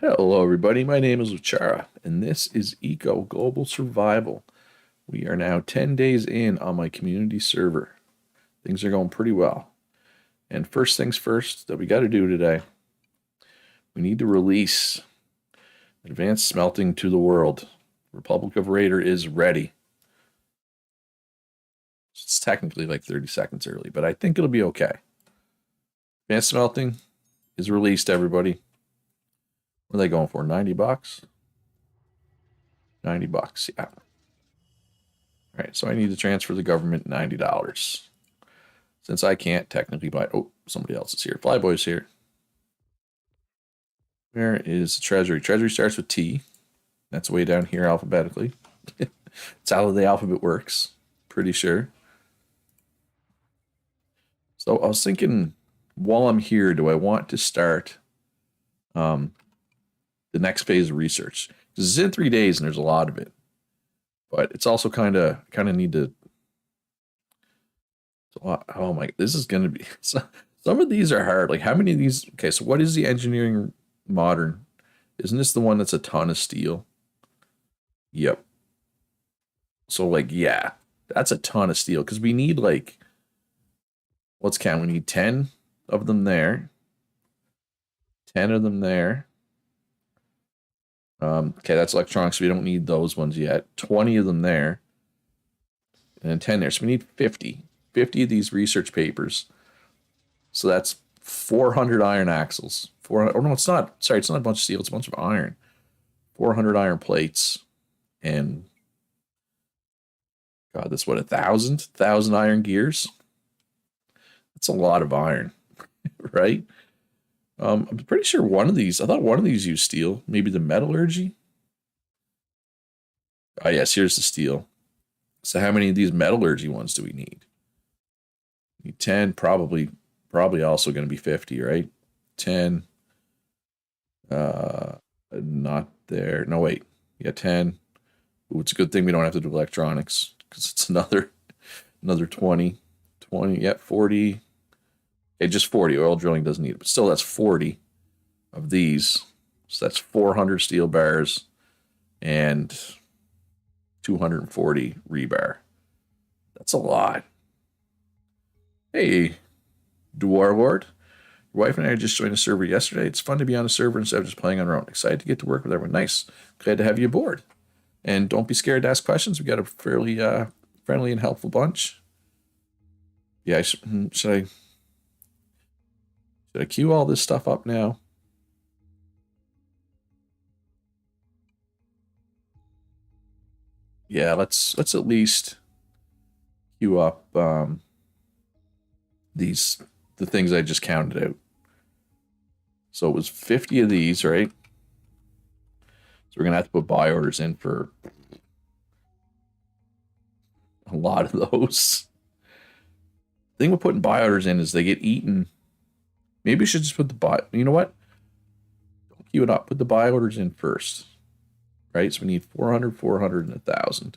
Hello, everybody. My name is Luchara, and this is Eco Global Survival. We are now 10 days in on my community server. Things are going pretty well. And first things first that we got to do today, we need to release advanced smelting to the world. Republic of Raider is ready. It's technically like 30 seconds early, but I think it'll be okay. Advanced smelting is released, everybody. What are they going for? 90 bucks? 90 bucks, yeah. All right, so I need to transfer the government $90. Since I can't technically buy... Oh, somebody else is here. Flyboy's here. Where is the Treasury? Treasury starts with T. That's way down here alphabetically. It's how the alphabet works. Pretty sure. So I was thinking, while I'm here, do I want to start the next phase of research? Because it's in 3 days and there's a lot of it. But it's also kind of need to... Oh my, this is going to be... Some of these are hard. Like, how many of these... Okay, so what is the engineering modern? Isn't this the one that's a ton of steel? Yep. So, like, yeah, that's a ton of steel. Because we need, like... Let's count. We need 10 of them there. 10 of them there. Okay, that's electronics. So we don't need those ones yet. 20 of them there. And then 10 there. So we need 50. 50 of these research papers. So that's 400 iron axles. 400, oh no, it's not. Sorry, it's not a bunch of steel. It's a bunch of iron. 400 iron plates. And God, that's what, 1,000 iron gears? That's a lot of iron, right? I'm pretty sure one of these, I thought one of these used steel. Maybe the metallurgy? Ah, yes, here's the steel. So how many of these metallurgy ones do we need? We need 10, probably also going to be 50, right? 10. Not there. No, wait. Yeah, 10. Ooh, it's a good thing we don't have to do electronics because it's another 20. 20, yeah, 40. Okay, just 40. Oil drilling doesn't need it, but still that's 40 of these. So that's 400 steel bars and 240 rebar. That's a lot. Hey, Dwarlord. Your wife and I just joined a server yesterday. It's fun to be on a server instead of just playing on our own. Excited to get to work with everyone. Nice. Glad to have you aboard. And don't be scared to ask questions. We got a fairly friendly and helpful bunch. Yeah, should I queue all this stuff up now? Yeah, let's at least queue up the things I just counted out. So it was 50 of these, right? So we're gonna have to put buy orders in for a lot of those. The thing with putting buy orders in is they get eaten. Maybe we should just put the buy. You know what? Don't queue it up. Put the buy orders in first. Right? So we need 400, 400, and 1,000.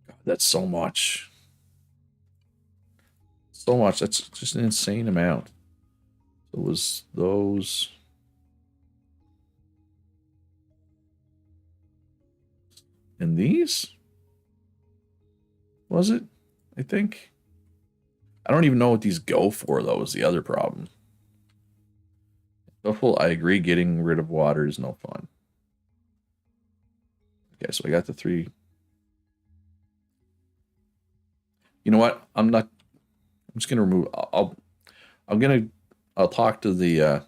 God, that's so much. So much. That's just an insane amount. So it was those. And these? Was it? I think. I don't even know what these go for, though, is the other problem. I agree, getting rid of water is no fun. Okay, so I got the 3. You know what? I'm just gonna remove. I'll talk to the.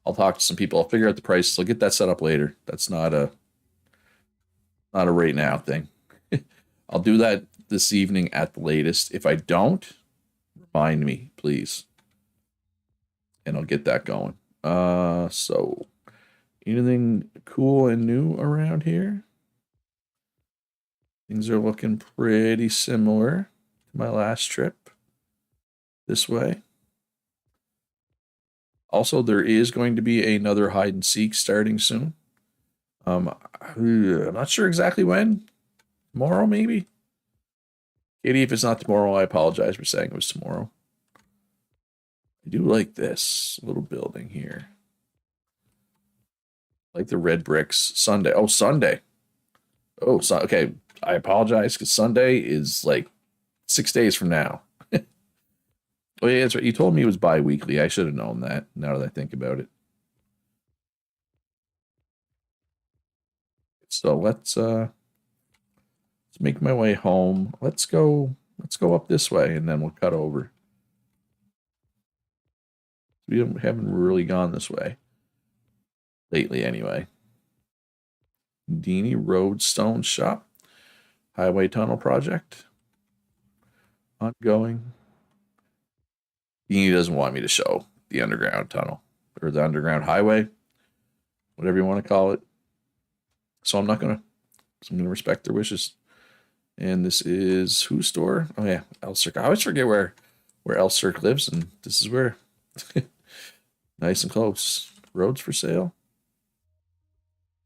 I'll talk to some people. I'll figure out the prices. I'll get that set up later. That's not a right now thing. I'll do that this evening at the latest. If I don't, remind me, please. And I'll get that going. So anything cool and new around here? Things are looking pretty similar to my last trip this way. Also, there is going to be another hide and seek starting soon. I'm not sure exactly when. Tomorrow, maybe? Katie, if it's not tomorrow, I apologize for saying it was tomorrow. I do like this little building here. Like the red bricks. Sunday. Oh, Sunday. Oh, so, okay. I apologize because Sunday is like 6 days from now. Oh yeah, that's right. You told me it was bi-weekly. I should have known that. Now that I think about it. So let's make my way home. Let's go up this way and then we'll cut over. We haven't really gone this way lately anyway. Dini Road Stone Shop. Highway tunnel project. Ongoing. Dini doesn't want me to show the underground tunnel or the underground highway, whatever you want to call it. So I'm gonna respect their wishes. And this is whose store? Oh yeah, Elcirk. I always forget where Elcirk lives, and this is where. Nice and close. Roads for sale?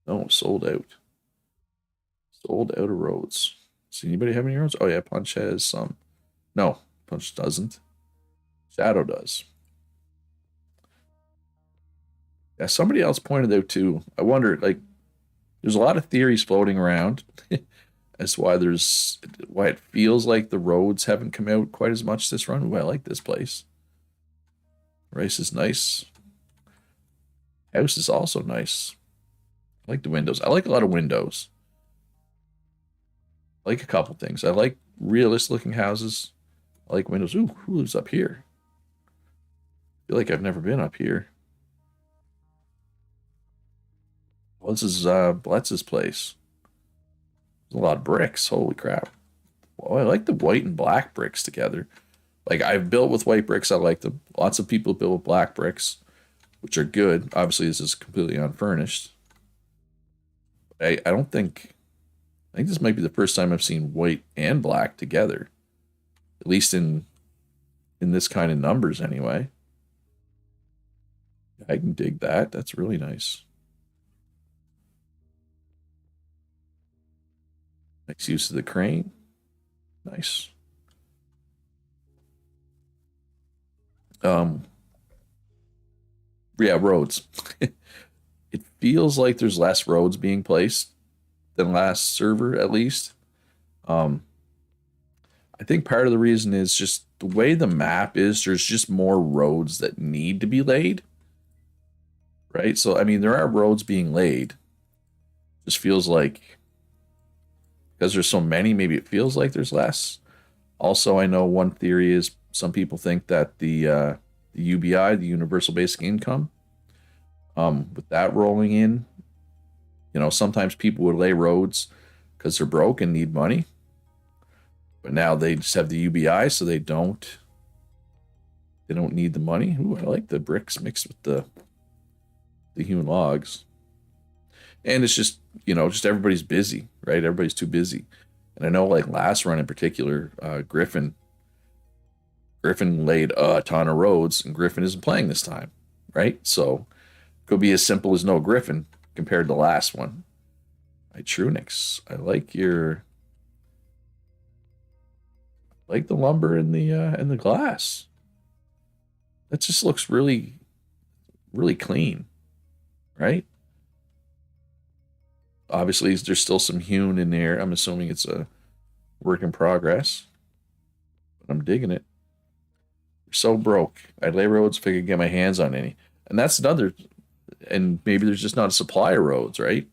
No, sold out. Sold out of roads. Does anybody have any roads? Oh yeah, Punch has some. No, Punch doesn't. Shadow does. Yeah, somebody else pointed out too. I wonder, like, there's a lot of theories floating around as to why it feels like the roads haven't come out quite as much this run. Ooh, I like this place. Rice is nice. House is also nice. I like the windows. I like a lot of windows. I like a couple things. I like realistic looking houses. I like windows. Ooh, who lives up here? I feel like I've never been up here. Well, this is Bletz's place. There's a lot of bricks. Holy crap. Well, I like the white and black bricks together. Like, I've built with white bricks. I like them. Lots of people build with black bricks, which are good. Obviously, this is completely unfurnished. I don't think... I think this might be the first time I've seen white and black together. At least in this kind of numbers, anyway. I can dig that. That's really nice. Next use of the crane. Nice. Yeah, roads. It feels like there's less roads being placed than last server, at least. I think part of the reason is just the way the map is, there's just more roads that need to be laid. Right? So, I mean, there are roads being laid. Just feels like, because there's so many, maybe it feels like there's less. Also, I know one theory is some people think that the UBI, the Universal Basic Income, with that rolling in, sometimes people would lay roads because they're broke and need money. But now they just have the UBI, so they don't need the money. Ooh, I like the bricks mixed with the hewn logs. And it's just, just everybody's busy, right? Everybody's too busy. And I know, like, last run in particular, Griffin laid a ton of roads, and Griffin isn't playing this time, right? So it could be as simple as no Griffin compared to the last one. Trunix, I like the lumber and the glass. That just looks really, really clean, right? Obviously, there's still some hewn in there. I'm assuming it's a work in progress, but I'm digging it. We're so broke. I'd lay roads if I could get my hands on any. And that's another, and maybe there's just not a supply of roads, right?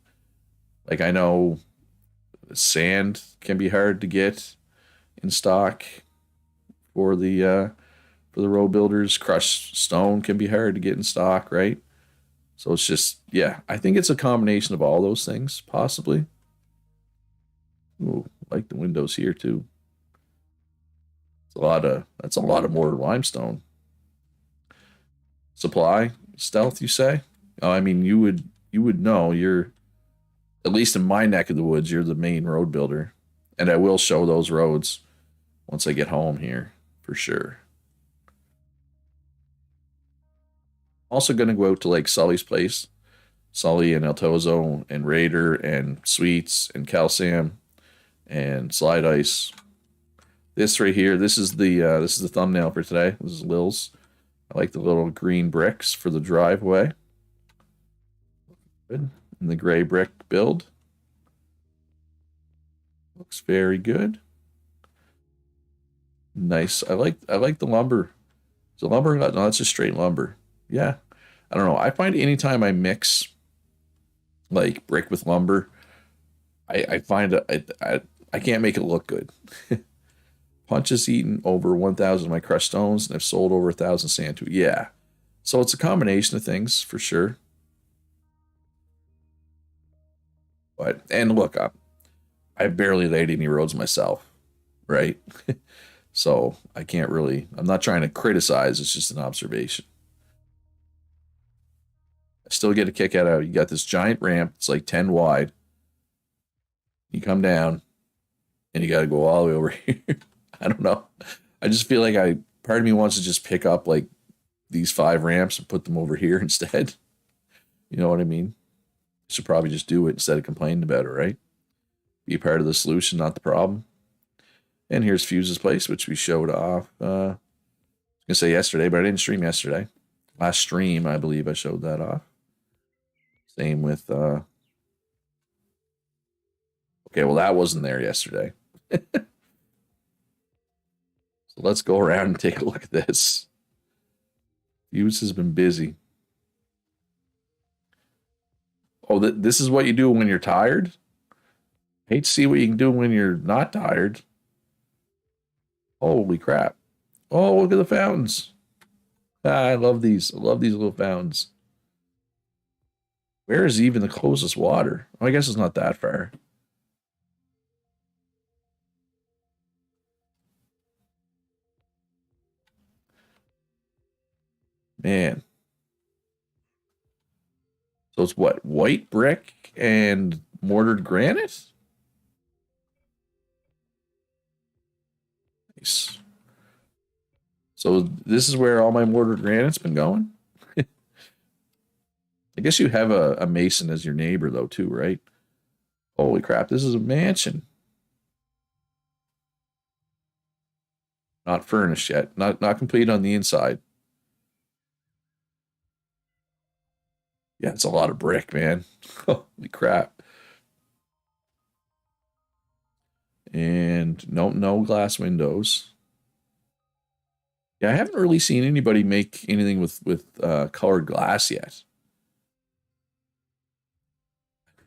Like, I know sand can be hard to get in stock for the road builders. Crushed stone can be hard to get in stock, right? So it's just, yeah, I think it's a combination of all those things, possibly. Ooh, I like the windows here too. That's a lot of more limestone. Supply, stealth, you say? Oh, I mean, you would know. You're, at least in my neck of the woods, you're the main road builder. And I will show those roads once I get home here, for sure. Also going to go out to, like, Sully's place. Sully and El Tozo and Raider and Sweets and Calsam and Slide Ice. This right here, this is the thumbnail for today. This is Lil's. I like the little green bricks for the driveway. Good. in the gray brick build. Looks very good. Nice. I like the lumber. Is it lumber? No, that's just straight lumber. Yeah. I don't know. I find anytime I mix like brick with lumber, I find I can't make it look good. Punch has eaten over 1,000 of my crushed stones, and I've sold over 1,000 sand tools. Yeah. So it's a combination of things for sure. But and look, I've barely laid any roads myself, right? So I can't really. I'm not trying to criticize. It's just an observation. I still get a kick out of it. You got this giant ramp. It's like 10 wide. You come down, and you got to go all the way over here. I don't know. I just feel like part of me wants to just pick up like these 5 ramps and put them over here instead. You know what I mean? Should probably just do it instead of complaining about it, right? Be part of the solution, not the problem. And here's Fuse's place, which we showed off. I was gonna say yesterday, but I didn't stream yesterday. Last stream, I believe I showed that off. Same with okay, well that wasn't there yesterday. So let's go around and take a look at this. Fuse has been busy. Oh, this is what you do when you're tired? Hate to see what you can do when you're not tired. Holy crap. Oh, look at the fountains. I love these. I love these little fountains. Where is even the closest water? Oh, I guess it's not that far. Man. So it's what? White brick and mortared granite? Nice. So this is where all my mortared granite's been going? I guess you have a mason as your neighbor though too, right? Holy crap, this is a mansion. Not furnished yet. Not complete on the inside. Yeah, it's a lot of brick, man. Holy crap. And no glass windows. Yeah, I haven't really seen anybody make anything with colored glass yet.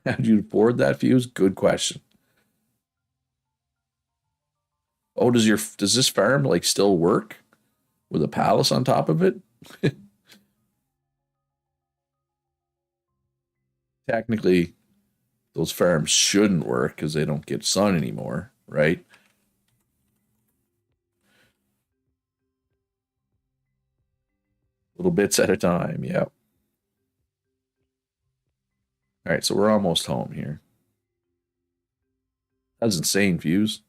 How'd you afford that Fuse? Good question. Oh, does this farm like still work with a palace on top of it? Technically, those farms shouldn't work because they don't get sun anymore, right? Little bits at a time, yeah. All right, so we're almost home here. That's insane, Fuse.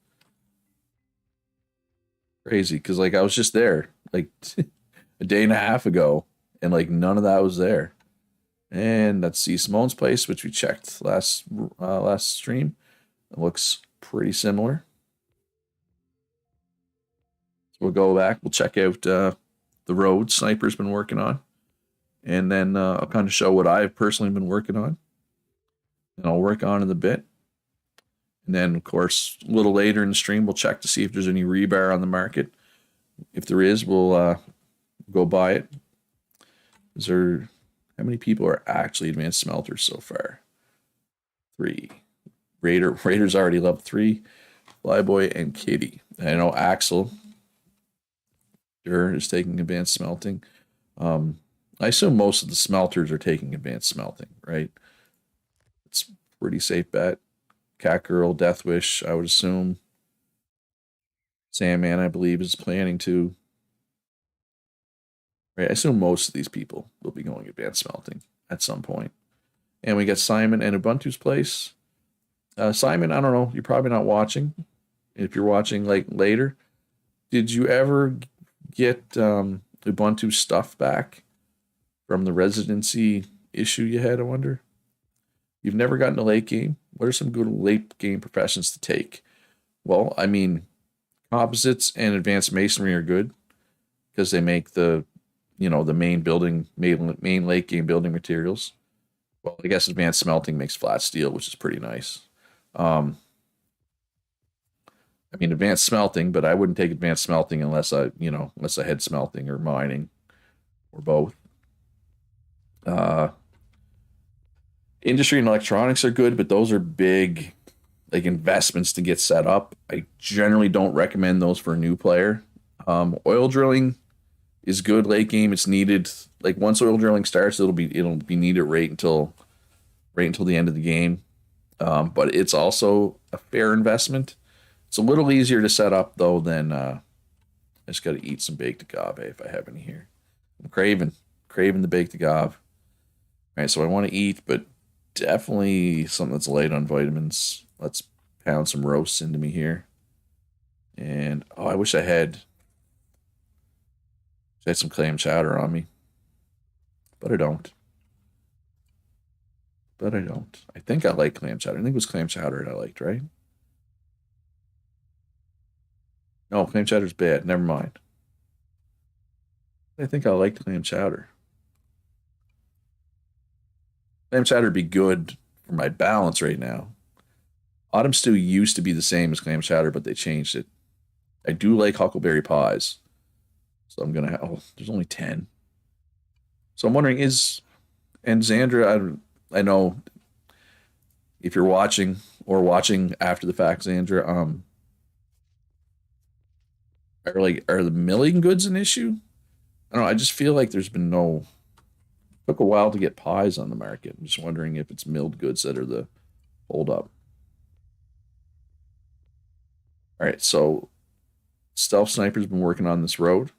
Crazy, because like I was just there like a day and a half ago, and like none of that was there. And let's see Simone's place, which we checked last stream. It looks pretty similar. So we'll go back. We'll check out the road Sniper's been working on, and then I'll kind of show what I've personally been working on, and I'll work on in a bit. And then, of course, a little later in the stream, we'll check to see if there's any rebar on the market. If there is, we'll go buy it. Is there? How many people are actually advanced smelters so far? 3. Raiders already level 3. Flyboy and Kitty. I know Axel is taking advanced smelting. I assume most of the smelters are taking advanced smelting, right? It's a pretty safe bet. Catgirl, Deathwish, I would assume. Sandman, I believe, is planning to. Right, I assume most of these people will be going advanced smelting at some point. And we got Simon and Ubuntu's place. Simon, I don't know, you're probably not watching. If you're watching like later, did you ever get Ubuntu stuff back from the residency issue you had, I wonder? You've never gotten a late game? What are some good late game professions to take? Well, I mean, composites and advanced masonry are good because they make the main late game building materials. Well, I guess advanced smelting makes flat steel, which is pretty nice. Um, I mean, advanced smelting, but I wouldn't take advanced smelting unless I had smelting or mining or both. Uh, Industry and electronics are good, but those are big, like investments to get set up. I generally don't recommend those for a new player. Oil drilling is good late game. It's needed. Like once oil drilling starts, it'll be needed right until the end of the game. But it's also a fair investment. It's a little easier to set up though than I just got to eat some baked agave if I have any here. I'm craving the baked agave. All right, so I want to eat, but definitely something that's light on vitamins. Let's pound some roasts into me here. And oh, I wish I had some clam chowder on me, but I don't. But I don't. I think I like clam chowder. I think it was clam chowder that I liked, right? No, clam chowder's bad. Never mind. I think I liked clam chowder. Clam chowder would be good for my balance right now. Autumn stew used to be the same as clam chowder, but they changed it. I do like huckleberry pies, so I'm gonna. Oh, there's only 10. So I'm wondering and Xandra. I know if you're watching or watching after the fact, Xandra. Are the milling goods an issue? I don't know. I just feel like there's been no. Took a while to get pies on the market. I'm just wondering if it's milled goods that are the hold up. All right, so Stealth Sniper's been working on this road,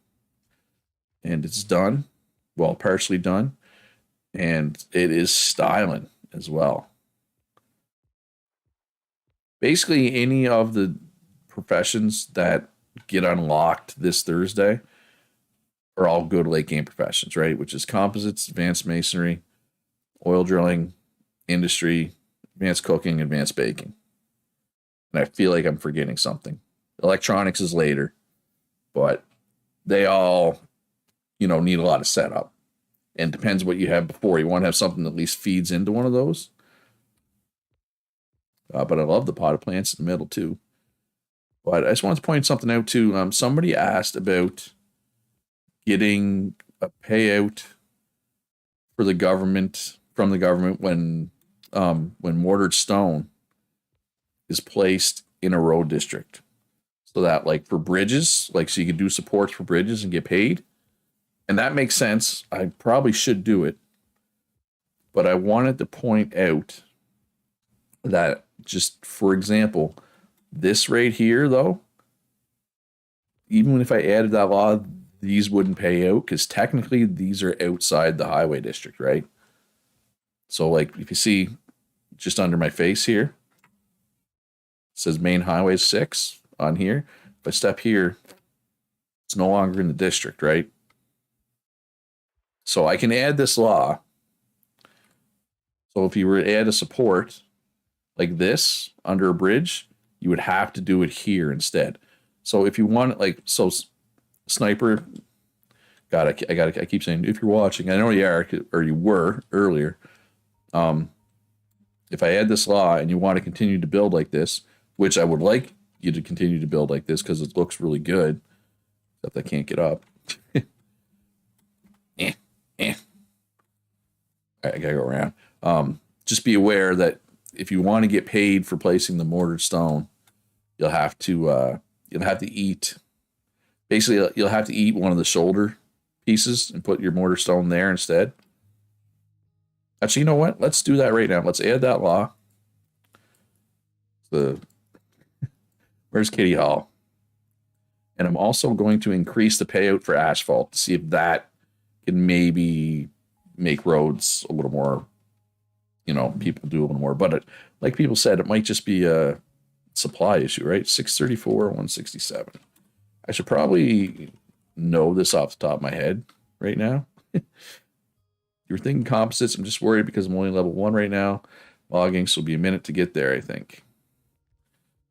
and it's done. Well, partially done, and it is styling as well. Basically, any of the professions that get unlocked this Thursday are all good late game professions, right? Which is composites, advanced masonry, oil drilling, industry, advanced cooking, advanced baking. And I feel like I'm forgetting something. Electronics is later, but they all, need a lot of setup. And depends what you have before. You want to have something that at least feeds into one of those. But I love the potted plants in the middle too. But I just wanted to point something out too. Somebody asked about getting a payout for the government from the government when mortared stone is placed in a road district, so that like for bridges, like so you could do supports for bridges and get paid, and that makes sense. I probably should do it, but I wanted to point out that just for example, this right here though, even if I added that law, these wouldn't pay out because technically these are outside the highway district, right? So like if you see just under my face here, it says main highway 6 on here. If I step here, it's no longer in the district, right? So I can add this law. So if you were to add a support like this under a bridge, you would have to do it here instead. So if you want Sniper, God, I keep saying if you're watching, I know you are or you were earlier. If I add this law and you want to continue to build like this, which I would like you to continue to build like this because it looks really good, except I can't get up. eh, eh. All right, I gotta go around. Just be aware that if you want to get paid for placing the mortared stone, you'll have to eat. Basically, you'll have to eat one of the shoulder pieces and put your mortar stone there instead. Actually, you know what? Let's do that right now. Let's add that law. Where's Kitty Hall? And I'm also going to increase the payout for asphalt to see if that can maybe make roads a little more, people do a little more. But like people said, it might just be a supply issue, right? 634, 167. I should probably know this off the top of my head right now. You're thinking composites. I'm just worried because I'm only level 1 right now. Logging, so it'll be a minute to get there, I think.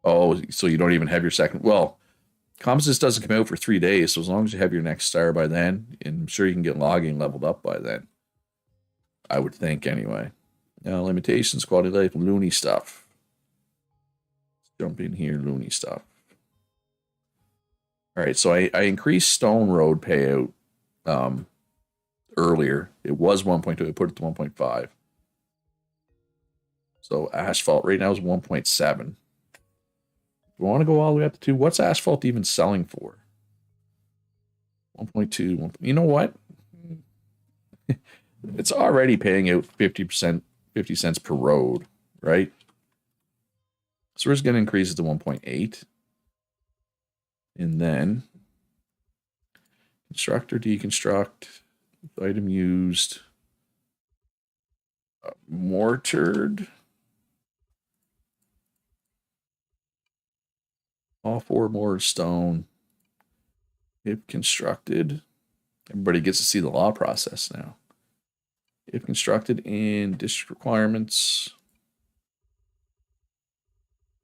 Oh, so you don't even have your second. Well, composites doesn't come out for 3 days, so as long as you have your next star by then, and I'm sure you can get logging leveled up by then. I would think, anyway. Limitations, quality of life, loony stuff. Let's jump in here, loony stuff. All right, so I increased Stone Road payout earlier. It was 1.2. I put it to 1.5. So asphalt right now is 1.7. Do we want to go all the way up to 2? What's asphalt even selling for? 1.2. 1. You know what? It's already paying out 50%, 50 cents per road, right? So we're just going to increase it to 1.8. And then construct or deconstruct, item used, mortared, all 4 more stone. If constructed, everybody gets to see the law process now. If constructed in district requirements.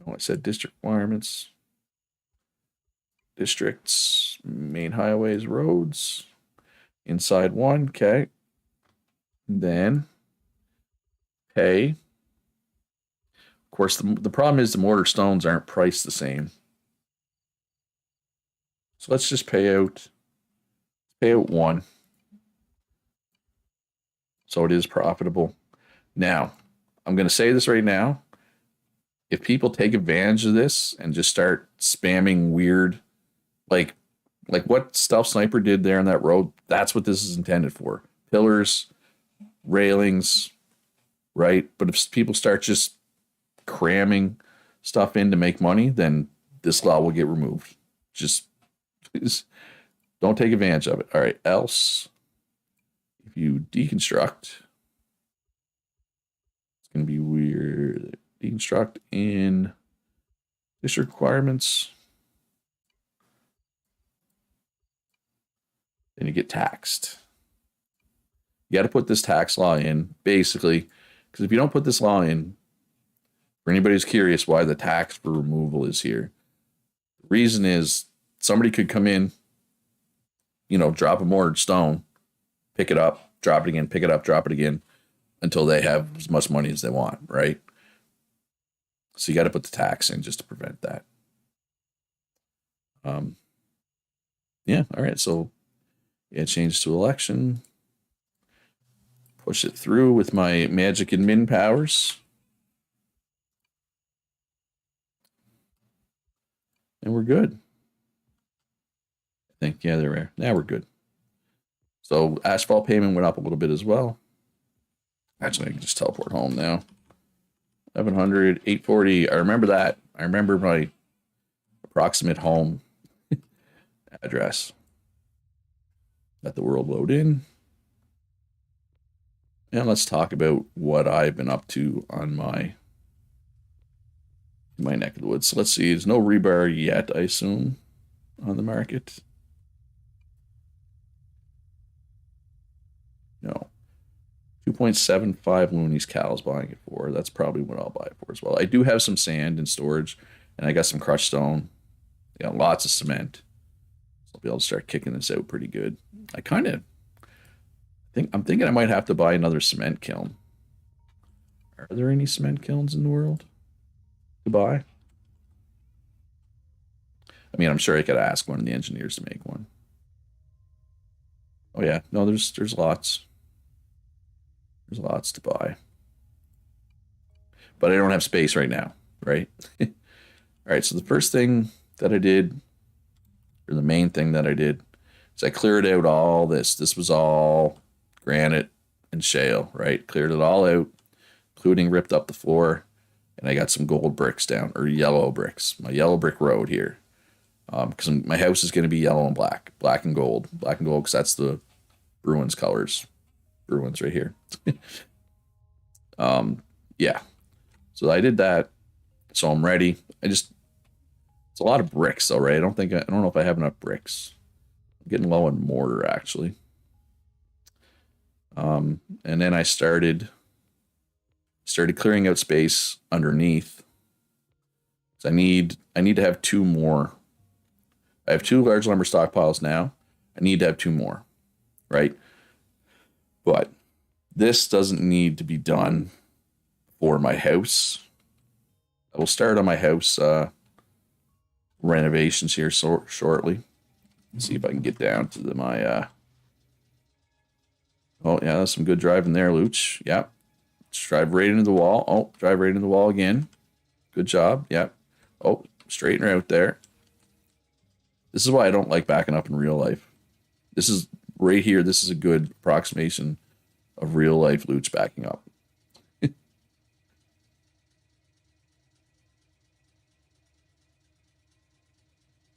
Oh, I said district requirements. Districts, main highways, roads. Inside 1, okay. Then pay. Of course, the problem is the mortar stones aren't priced the same. So let's just pay out 1. So it is profitable. Now, I'm going to say this right now. If people take advantage of this and just start spamming weird, like what Stealth Sniper did there on that road, that's what this is intended for. Pillars, railings, right? But if people start just cramming stuff in to make money, then this law will get removed. Just don't take advantage of it. All right, else, if you deconstruct, it's going to be weird. Deconstruct in district requirements. Then you get taxed. You got to put this tax law in, basically, because if you don't put this law in, for anybody who's curious why the tax for removal is here, the reason is somebody could come in, drop a mortared stone, pick it up, drop it again, pick it up, drop it again, until they have as much money as they want, right? So you got to put the tax in just to prevent that. Yeah, all right, so yeah, change to election. Push it through with my magic admin powers. And we're good. I think, yeah, they're rare. Now we're good. So asphalt payment went up a little bit as well. Actually, I can just teleport home now. 1100, 840. I remember that. I remember my approximate home address. Let the world load in. And let's talk about what I've been up to on my neck of the woods. So let's see. There's no rebar yet, I assume, on the market. No. 2.75 loonies Cal's buying it for. That's probably what I'll buy it for as well. I do have some sand in storage, and I got some crushed stone. Yeah, lots of cement. So I'll be able to start kicking this out pretty good. I'm thinking I might have to buy another cement kiln. Are there any cement kilns in the world to buy? I mean, I'm sure I could ask one of the engineers to make one. Oh yeah, no, there's lots. There's lots to buy. But I don't have space right now, right? All right, so the first thing that I did, or the main thing that I did, is I cleared out all this. This was all granite and shale, right? Cleared it all out, including ripped up the floor, and I got some gold bricks down, or yellow bricks. My yellow brick road here, because my house is going to be yellow and black and gold, because that's the Bruins colors. Bruins right here. Yeah. So I did that. So I'm ready. It's a lot of bricks though, right? I don't know if I have enough bricks. I'm getting low on mortar actually. And then I started clearing out space underneath. So I need to have 2 more. I have 2 large lumber stockpiles now. I need to have 2 more, right? But this doesn't need to be done for my house. I will start on my house renovations here shortly. See if I can get down to my. Oh yeah, that's some good driving there, Luch. Yep. Just drive right into the wall. Oh, drive right into the wall again. Good job. Yep. Oh, straighten her out there. This is why I don't like backing up in real life. This is right here. This is a good approximation of real life Luch backing up.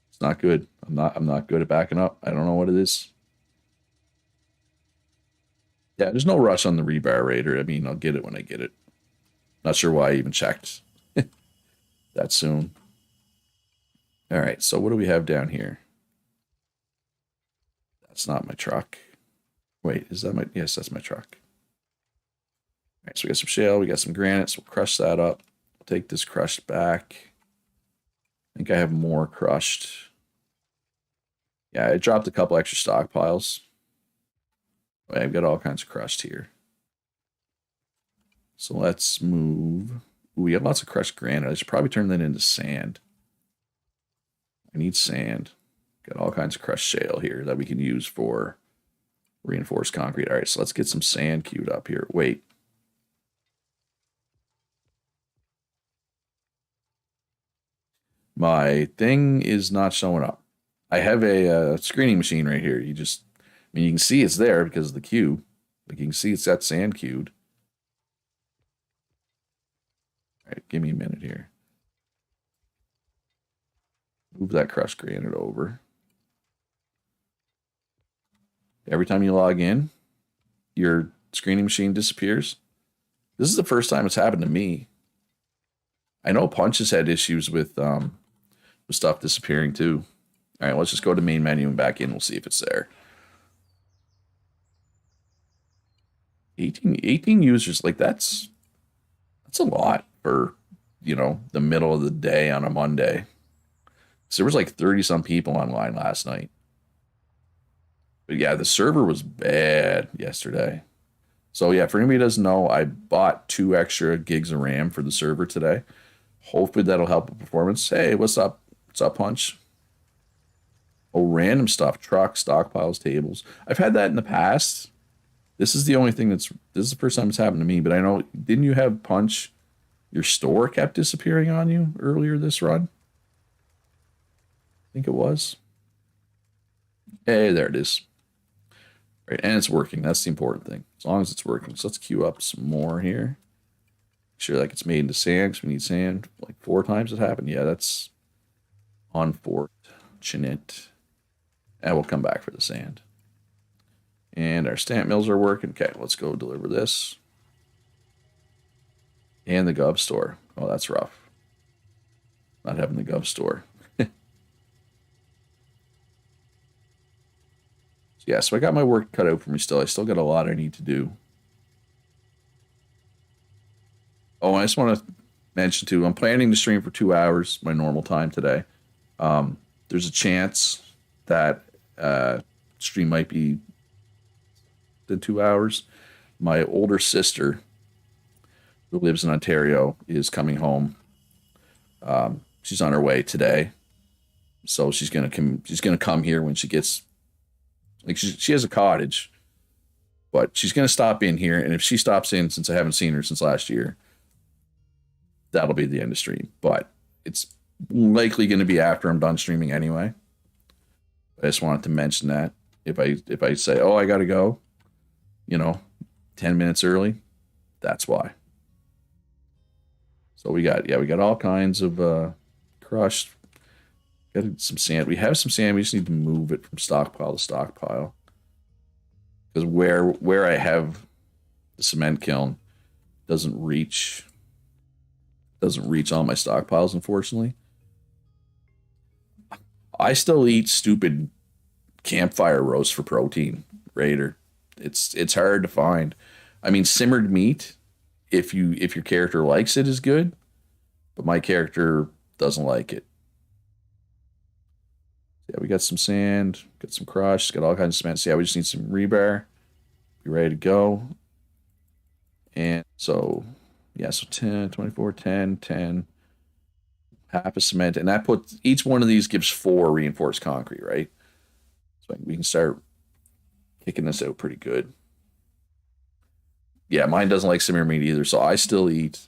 It's not good. I'm not good at backing up. I don't know what it is. Yeah, there's no rush on the rebar raider. I mean, I'll get it when I get it. Not sure why I even checked that soon. All right, so what do we have down here? That's not my truck. Wait, is that my... Yes, that's my truck. All right, so we got some shale, we got some granite, so we'll crush that up. We'll take this crushed back. I think I have more crushed. Yeah, I dropped a couple extra stockpiles. I've got all kinds of crushed here. So let's move. Ooh, we got lots of crushed granite. I should probably turn that into sand. I need sand. Got all kinds of crushed shale here that we can use for reinforced concrete. All right, so let's get some sand queued up here. Wait. My thing is not showing up. I have a screening machine right here. I mean, you can see it's there because of the queue. Like you can see it's got sand queued. All right, give me a minute here. Move that crushed granite over. Every time you log in, your screening machine disappears. This is the first time it's happened to me. I know Punch has had issues with stuff disappearing too. All right, let's just go to main menu and back in. We'll see if it's there. 18 users, like that's a lot for, the middle of the day on a Monday. So there was like 30 some people online last night. But yeah, the server was bad yesterday. So yeah, for anybody who doesn't know, I bought 2 extra gigs of RAM for the server today. Hopefully that'll help with performance. Hey, what's up? What's up, Punch? Oh, random stuff. Trucks, stockpiles, tables. I've had that in the past. This is the only thing this is the first time it's happened to me, but I know, didn't you have Punch, your store kept disappearing on you earlier this run? I think it was. Hey, there it is. Right, and it's working. That's the important thing. As long as it's working. So let's queue up some more here. Make sure that gets made into sand, because we need sand. Like 4 times it happened. Yeah, that's unfortunate. And we'll come back for the sand. And our stamp mills are working. Okay, let's go deliver this. And the Gov store. Oh, that's rough. Not having the Gov store. Yeah, so I got my work cut out for me still. I still got a lot I need to do. Oh, I just want to mention too, I'm planning to stream for 2 hours, my normal time today. There's a chance that stream might be than 2 hours. My older sister, who lives in Ontario, is coming home. She's on her way today, so she's gonna come here when she gets. Like she has a cottage, but she's gonna stop in here, and if she stops in, since I haven't seen her since last year, that'll be the end of stream. But it's likely going to be after I'm done streaming anyway. I just wanted to mention that if I say, oh, I gotta go, 10 minutes early, that's why. So we got all kinds of crushed. Got some sand. We have some sand. We just need to move it from stockpile to stockpile. Because where I have the cement kiln doesn't reach all my stockpiles, unfortunately. I still eat stupid campfire roast for protein, Raider. It's hard to find. I mean, simmered meat, if your character likes it, is good, but my character doesn't like it. Yeah, we got some sand, got some crush, got all kinds of cement. So yeah, we just need some rebar. Be ready to go. And so Yeah, so 10, 24, 10, 10, half a cement. And that puts each one of these gives 4 reinforced concrete, right? So we can start kicking this out pretty good. Yeah, mine doesn't like simmer meat either, so I still eat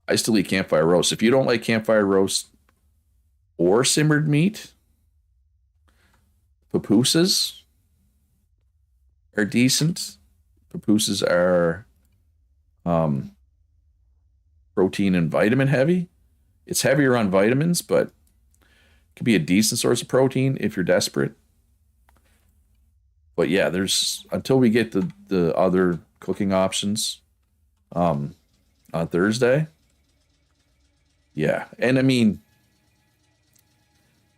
campfire roast. If you don't like campfire roast or simmered meat, pupusas are decent. Pupusas are um, protein and vitamin heavy. It's heavier on vitamins, but it could be a decent source of protein if you're desperate. But yeah, there's until we get the other cooking options um, on Thursday. Yeah, and I mean,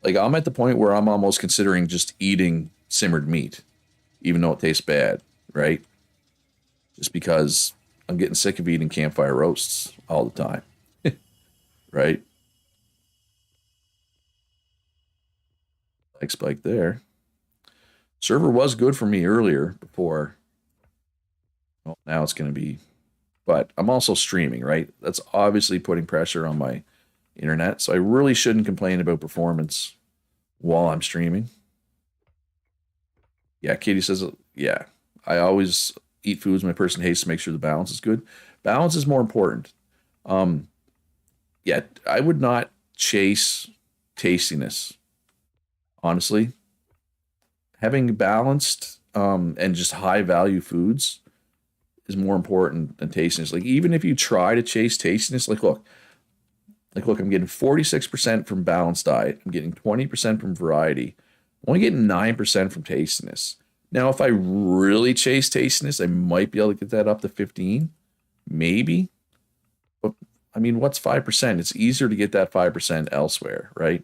like I'm at the point where I'm almost considering just eating simmered meat, even though it tastes bad, right? Just because I'm getting sick of eating campfire roasts all the time, right? Like spike there. Server was good for me earlier before. Well, now it's going to be, but I'm also streaming, right? That's obviously putting pressure on my internet. So I really shouldn't complain about performance while I'm streaming. Yeah, Katie says, yeah, I always eat foods my person hates to make sure the balance is good. Balance is more important. Um, yeah, I would not chase tastiness, honestly. Having balanced and just high value foods is more important than tastiness. Like even if you try to chase tastiness, like look, I'm getting 46% from balanced diet. I'm getting 20% from variety. I'm only getting 9% from tastiness. Now, if I really chase tastiness, I might be able to get that up to 15, maybe. But I mean, what's 5%? It's easier to get that 5% elsewhere, right?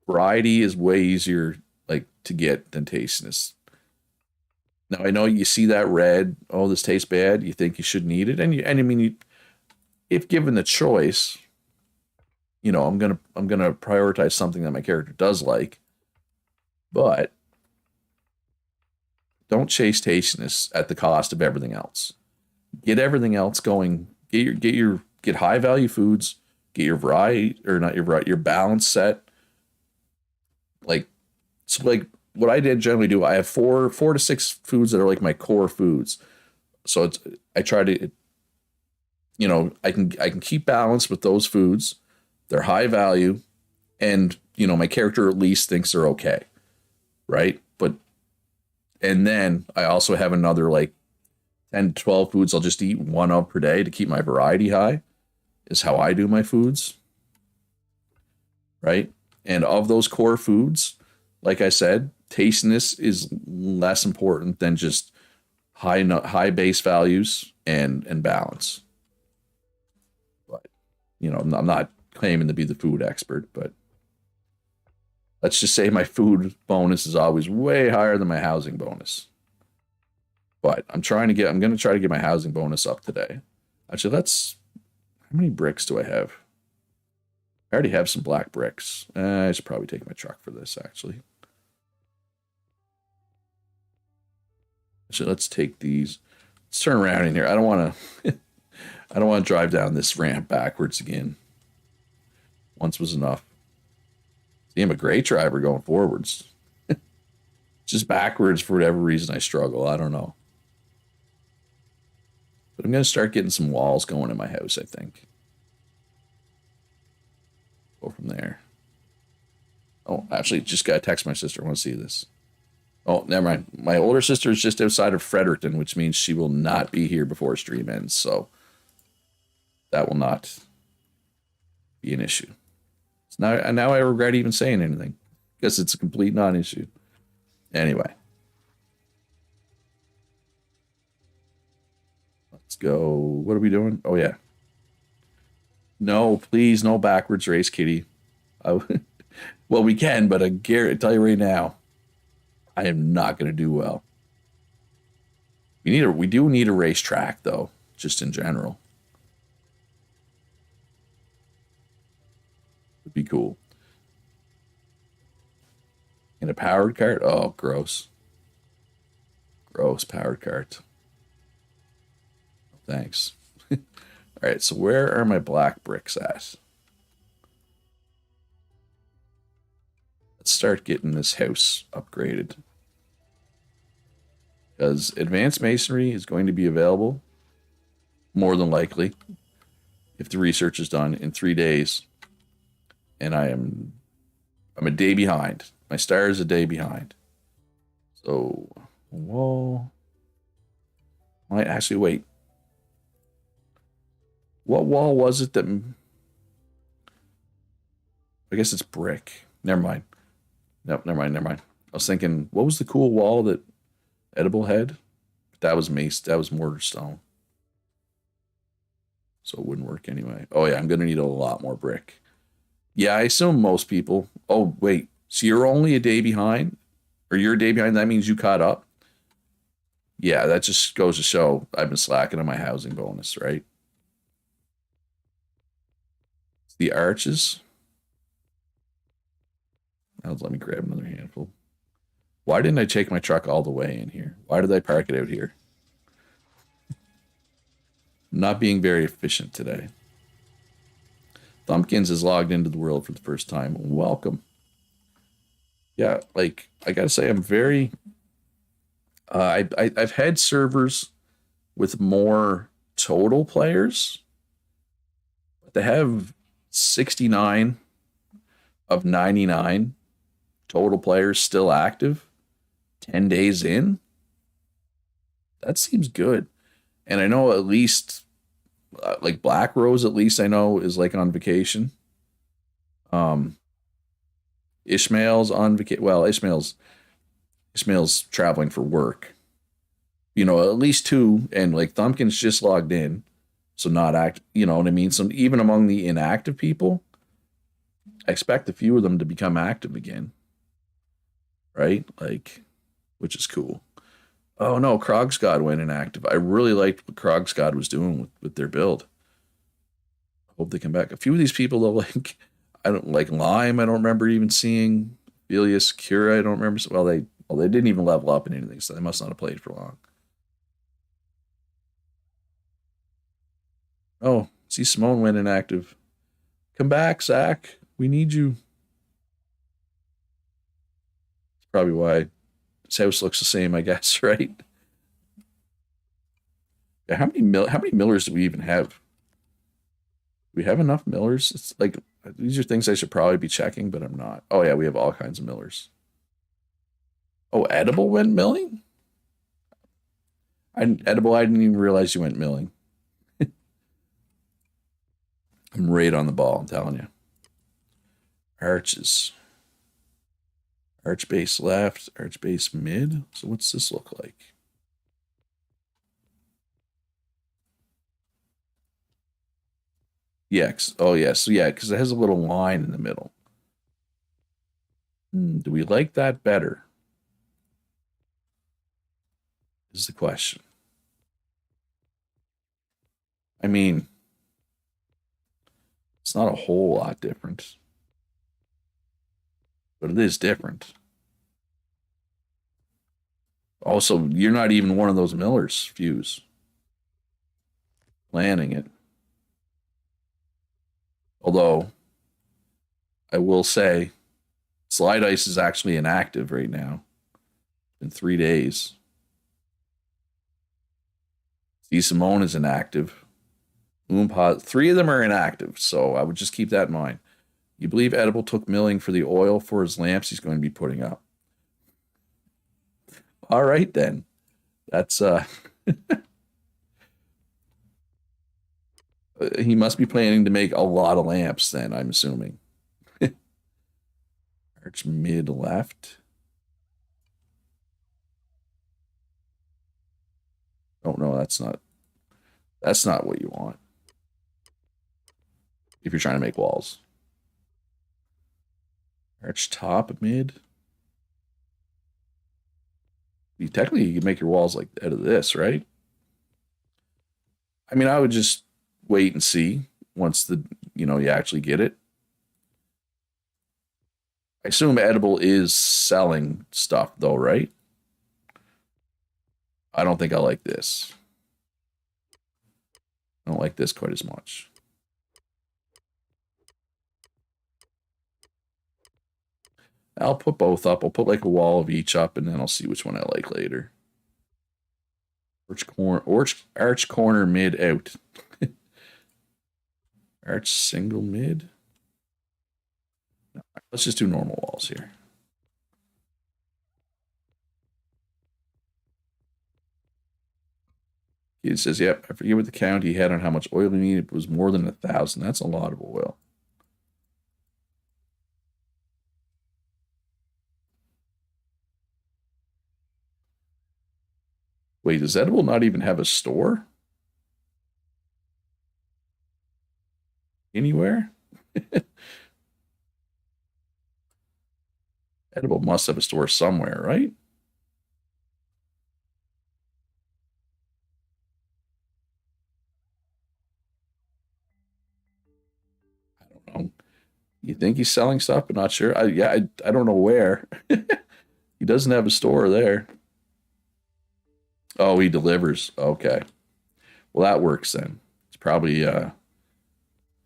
Variety is way easier like to get than tastiness. Now I know you see that red, oh, this tastes bad, you think you shouldn't eat it, and I mean if given the choice, I'm gonna prioritize something that my character does like, but don't chase tastiness at the cost of everything else. Get everything else going. Get high value foods. Get your variety or not your variety, your balance set. Like like what I did generally do. I have four to six foods that are like my core foods. So I try to I can keep balance with those foods. They're high value, and my character at least thinks they're okay, right? But and then I also have another like 10 to 12 foods I'll just eat one of per day to keep my variety high, is how I do my foods, right? And of those core foods, like I said, tastiness is less important than just high base values and balance. But I'm not claiming to be the food expert, but let's just say my food bonus is always way higher than my housing bonus. But I'm going to try to get my housing bonus up today. Actually, how many bricks do I have? I already have some black bricks. I should probably take my truck for this, actually. So let's take these. Let's turn around in here. I don't want to. I don't want to drive down this ramp backwards again. Once was enough. See, I'm a great driver going forwards. Just backwards for whatever reason I struggle. I don't know. But I'm going to start getting some walls going in my house, I think. Go from there. Oh, actually, just got to text my sister. I want to see this. Oh, never mind. My older sister is just outside of Fredericton, which means she will not be here before stream ends. So that will not be an issue. So now I regret even saying anything because it's a complete non-issue. Anyway, let's go. What are we doing? Oh yeah. No, please, no backwards race, Kitty. I, well, we can, but I tell you right now, I am not going to do well. We do need a racetrack though, just in general. Would be cool. And a powered cart? Oh, gross. Gross powered cart. Thanks. All right, so where are my black bricks at? Let's start getting this house upgraded. Because advanced masonry is going to be available, more than likely, if the research is done in 3 days. And I'm a day behind. My star is a day behind. So, wall. Might actually wait. What wall was it that? I guess it's brick. Never mind. Nope, never mind. Never mind. I was thinking, what was the cool wall that Edible had? That was mace. That was mortar stone. So it wouldn't work anyway. Oh yeah, I'm gonna need a lot more brick. Yeah, I assume most people. Oh wait, so you're only a day behind, or you're a day behind? That means you caught up. Yeah, that just goes to show I've been slacking on my housing bonus, right? The arches. Now let me grab another handful. Why didn't I take my truck all the way in here? Why did I park it out here? I'm not being very efficient today. Thumpkins is logged into the world for the first time. Welcome. Yeah, like I gotta say, I'm very. I've had servers with more total players, but they have 69 of 99 total players still active 10 days in. That seems good. And I know at least like Black Rose, at least I know is like on vacation. Um, Ishmael's on vacation. Well, Ishmael's traveling for work. You know, at least two, and like Thumpkins just logged in, so not act. You know what I mean? So even among the inactive people, I expect a few of them to become active again, right? Like, which is cool. Oh no, Krogsgod went inactive. I really liked what Krogsgod was doing with their build. I hope they come back. A few of these people though, like I don't like Lime. I don't remember even seeing Vilius Cura. I don't remember. They didn't even level up in anything, so they must not have played for long. Oh, see, Simone went inactive. Come back, Zach. We need you. That's probably why his house looks the same, I guess, right? Yeah, how many millers do we even have? Do we have enough millers? It's like these are things I should probably be checking, but I'm not. Oh yeah, we have all kinds of millers. Oh, edible went milling? Edible, I didn't even realize you went milling. I'm right on the ball, I'm telling you. Arches. Arch base left, arch base mid. So what's this look like? Yeah. Oh, yeah. So, yeah, because it has a little line in the middle. Do we like that better? Is the question. I mean, it's not a whole lot different, but it is different. Also, you're not even one of those Millers fuse. Landing it. Although, I will say, Slide Ice is actually inactive right now in 3 days. C. Simone is inactive. Oompa, three of them are inactive, so I would just keep that in mind. You believe Edible took milling for the oil for his lamps he's going to be putting up. All right, then. That's he must be planning to make a lot of lamps then, I'm assuming. Arch mid left. Oh no, that's not what you want. If you're trying to make walls. Arch top mid. Technically you could make your walls like out of this, right? I mean, I would just wait and see once you actually get it. I assume Edible is selling stuff though, right? I don't think I like this. I don't like this quite as much. I'll put both up. I'll put like a wall of each up, and then I'll see which one I like later. Arch corner mid out. Arch single mid. No, let's just do normal walls here. He says, "Yep, I forget what the count he had on how much oil he needed. It was more than 1,000. That's a lot of oil." Wait, does Edible not even have a store anywhere? Edible must have a store somewhere, right? I don't know. You think he's selling stuff, but not sure. I don't know where. He doesn't have a store there. Oh, he delivers. Okay. Well, that works then. It's probably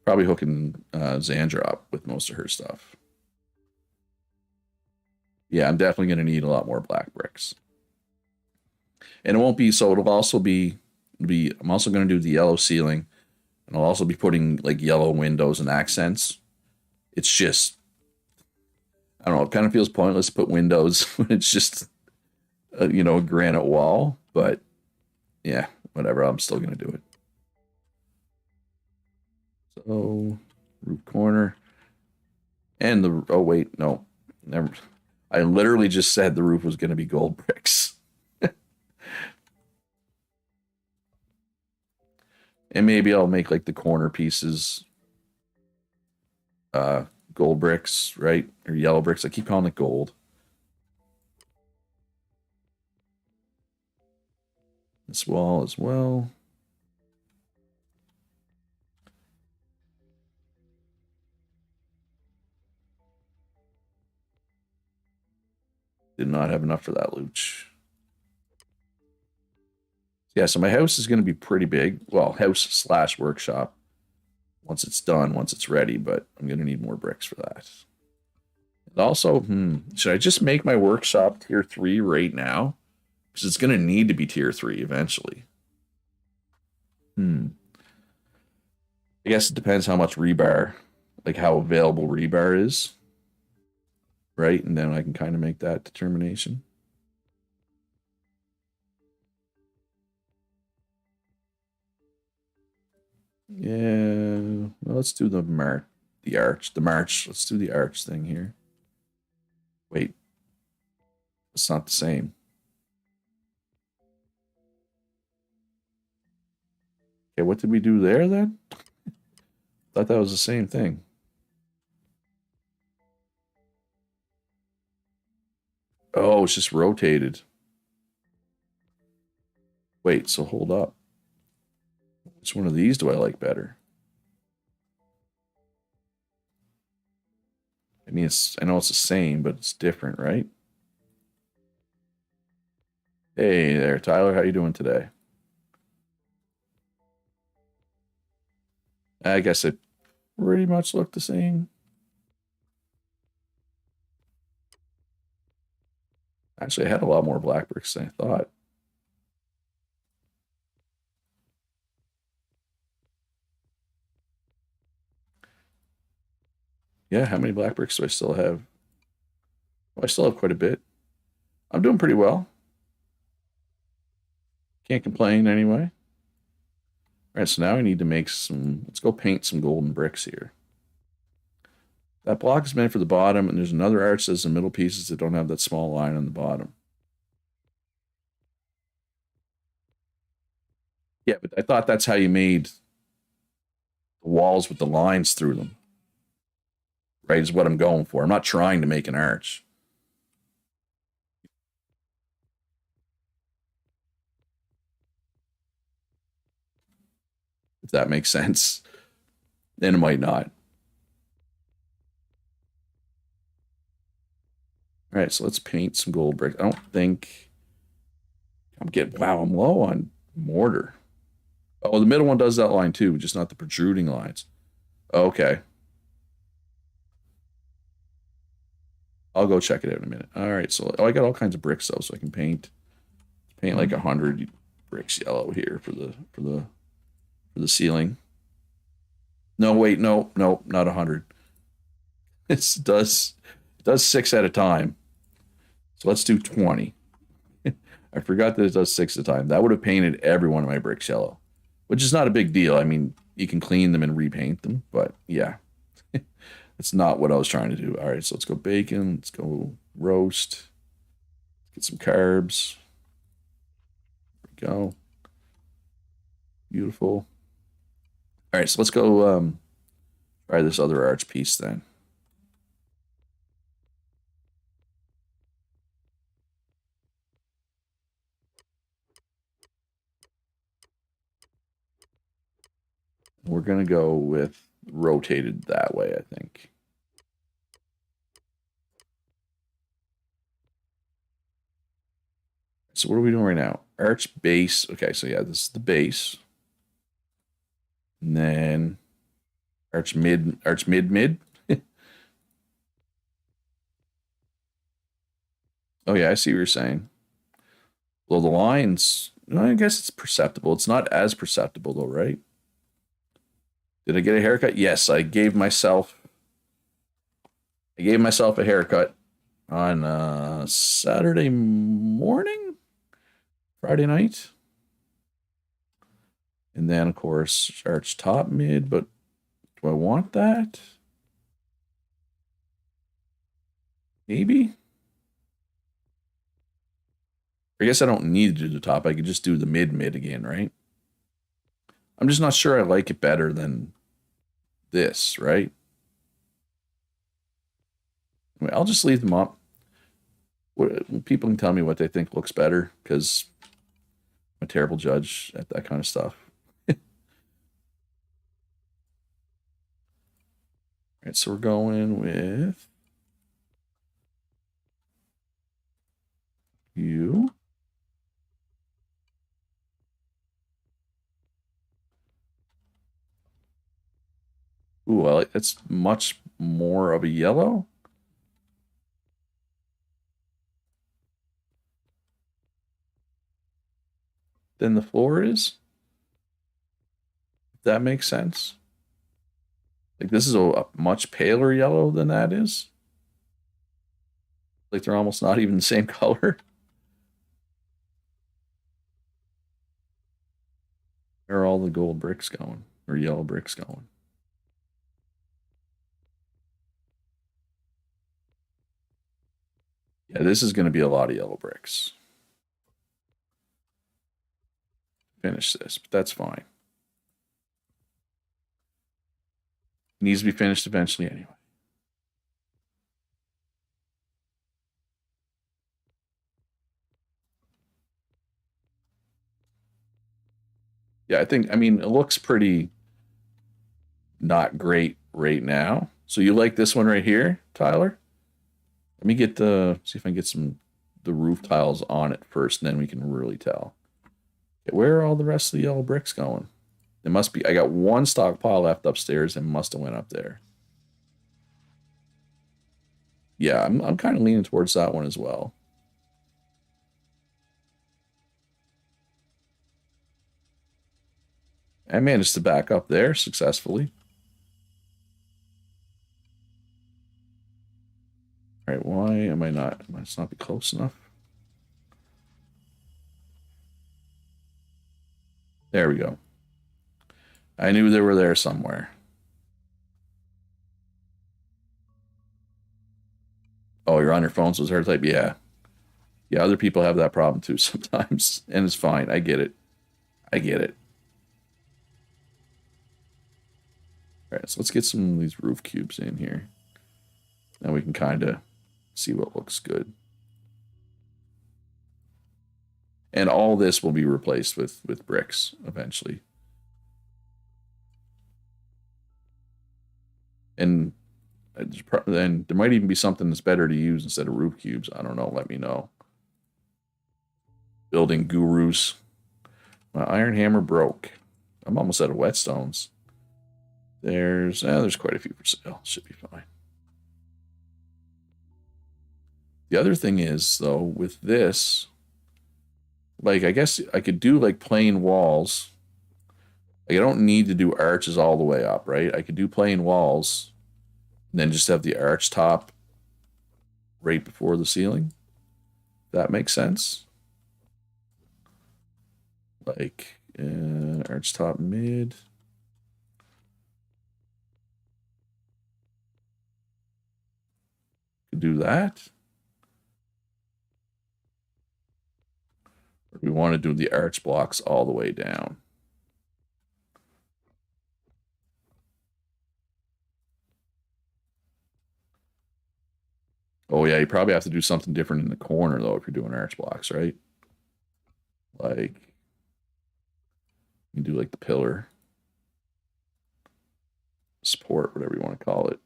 hooking Zandra up with most of her stuff. Yeah, I'm definitely going to need a lot more black bricks. And it won't be so. It'll also be. I'm also going to do the yellow ceiling, and I'll also be putting like yellow windows and accents. It's just I don't know. It kind of feels pointless to put windows when it's just a granite wall. But yeah, whatever. I'm still going to do it. So roof corner and the oh wait no never. I literally just said the roof was going to be gold bricks. And maybe I'll make like the corner pieces uh gold bricks, right? Or yellow bricks. I keep calling it gold. This wall as well. Did not have enough for that looch. Yeah, so my house is going to be pretty big. Well, house slash workshop once it's done, once it's ready, but I'm going to need more bricks for that. And also, should I just make my workshop tier 3 right now? Because it's going to need to be tier 3 eventually. I guess it depends how much rebar, like how available rebar is, right? And then I can kind of make that determination. Yeah, well, let's do the arch. Let's do the arch thing here. Wait, it's not the same. Okay, what did we do there then? Thought that was the same thing. Oh, it's just rotated. Wait, so hold up. Which one of these do I like better? I know it's the same, but it's different, right? Hey there, Tyler. How you doing today? I guess it pretty much look the same. Actually, I had a lot more black bricks than I thought. Yeah, how many black bricks do I still have? Oh, I still have quite a bit. I'm doing pretty well. Can't complain anyway. All right, so now I need to make some. Let's go paint some golden bricks here. That block is meant for the bottom, and there's another arch that's the middle pieces that don't have that small line on the bottom. Yeah, but I thought that's how you made the walls with the lines through them. Right, is what I'm going for. I'm not trying to make an arch. If that makes sense. Then it might not. All right, so let's paint some gold bricks. I don't think I'm getting. Wow, I'm low on mortar. Oh, the middle one does that line too, just not the protruding lines. Okay. I'll go check it out in a minute. All right, so I got all kinds of bricks though, so I can paint like 100 bricks yellow here for the ceiling. No, wait, no, not 100. It does 6 at a time. So let's do 20. I forgot that it does 6 at a time. That would have painted every one of my bricks yellow, which is not a big deal. I mean, you can clean them and repaint them, but yeah, it's not what I was trying to do. All right, so let's go bacon. Let's go roast. Get some carbs. There we go. Beautiful. All right, so let's go try this other arch piece then. We're going to go with rotated that way, I think. So what are we doing right now? Arch base. Okay, so yeah, this is the base. And then arch mid. Oh yeah, I see what you're saying. Well, the lines, I guess it's perceptible. It's not as perceptible though, right? Did I get a haircut? Yes, I gave myself a haircut on Saturday morning, Friday night. And then of course arch top mid, but do I want that? Maybe. I guess I don't need to do the top. I could just do the mid again, right? I'm just not sure I like it better than this, right? I'll just leave them up. People can tell me what they think looks better because I'm a terrible judge at that kind of stuff. All right, so we're going with you. Ooh, well, it's much more of a yellow. Than the floor is. If that makes sense. Like this is a much paler yellow than that is. Like they're almost not even the same color. Where are all the gold bricks going? Or yellow bricks going? Yeah, this is going to be a lot of yellow bricks. Finish this, but that's fine. It needs to be finished eventually anyway. Yeah, I mean, it looks pretty not great right now. So you like this one right here, Tyler? Let me see if I can get the roof tiles on it first, and then we can really tell. Okay, where are all the rest of the yellow bricks going? It must be, I got one stockpile left upstairs and must have went up there. Yeah, I'm kind of leaning towards that one as well. I managed to back up there successfully. All right, why am I not? Must not be close enough. There we go. I knew they were there somewhere. Oh, you're on your phone, so it's hard to type. Yeah. Yeah, other people have that problem too sometimes, and it's fine. I get it. I get it. All right, so let's get some of these roof cubes in here. Then we can kind of see what looks good. And all this will be replaced with bricks eventually. And then there might even be something that's better to use instead of roof cubes. I don't know. Let me know. Building gurus. My iron hammer broke. I'm almost out of whetstones. There's quite a few for sale. Should be fine. The other thing is, though, with this, like, I guess I could do like plain walls. Like, I don't need to do arches all the way up, right? I could do plain walls and then just have the arch top right before the ceiling. That makes sense. Like, arch top mid. Could do that. Or we want to do the arch blocks all the way down. Oh yeah, you probably have to do something different in the corner though if you're doing arch blocks, right? Like you do like the pillar support, whatever you want to call it.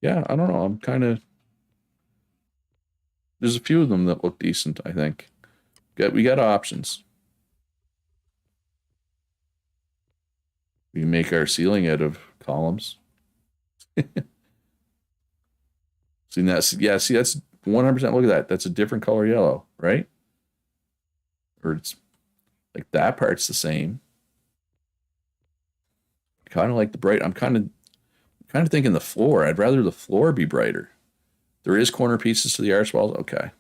Yeah, I don't know. I'm kind of there's a few of them that look decent, I think. We got options. We make our ceiling out of columns. See that's yeah, see that's 100%. Look at that. That's a different color yellow, right? Or it's like that part's the same. Kind of like the bright. I'm kind of thinking the floor. I'd rather the floor be brighter. There is corner pieces to the arch walls. Okay.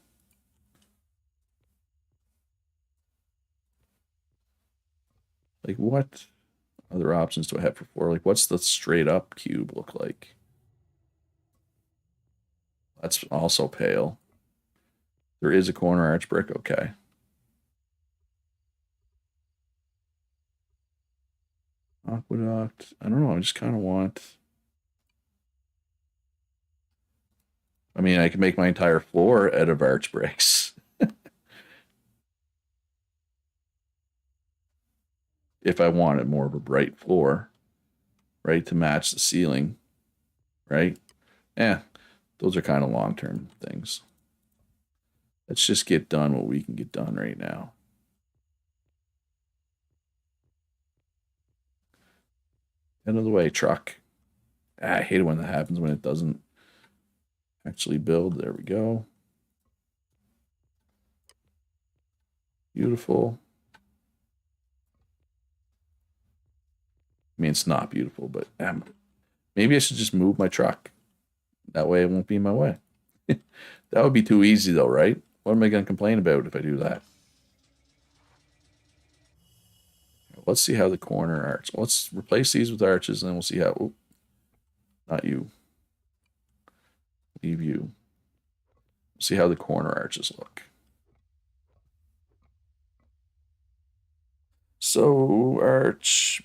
Like what other options do I have for floor? Like what's the straight up cube look like? That's also pale. There is a corner arch brick. Okay. Aqueduct. I don't know. I just kind of want. I mean, I can make my entire floor out of arch bricks if I wanted more of a bright floor, right, to match the ceiling, right? Yeah, those are kind of long term things. Let's just get done what we can get done right now. End of the way, truck. I hate it when that happens when it doesn't actually build. There we go. Beautiful. I mean, it's not beautiful, but maybe I should just move my truck. That way it won't be in my way. That would be too easy, though, right? What am I going to complain about if I do that? Let's see how the corner arch. Let's replace these with arches, and then we'll see how. Oh, not you. Leave you. See how the corner arches look. So arch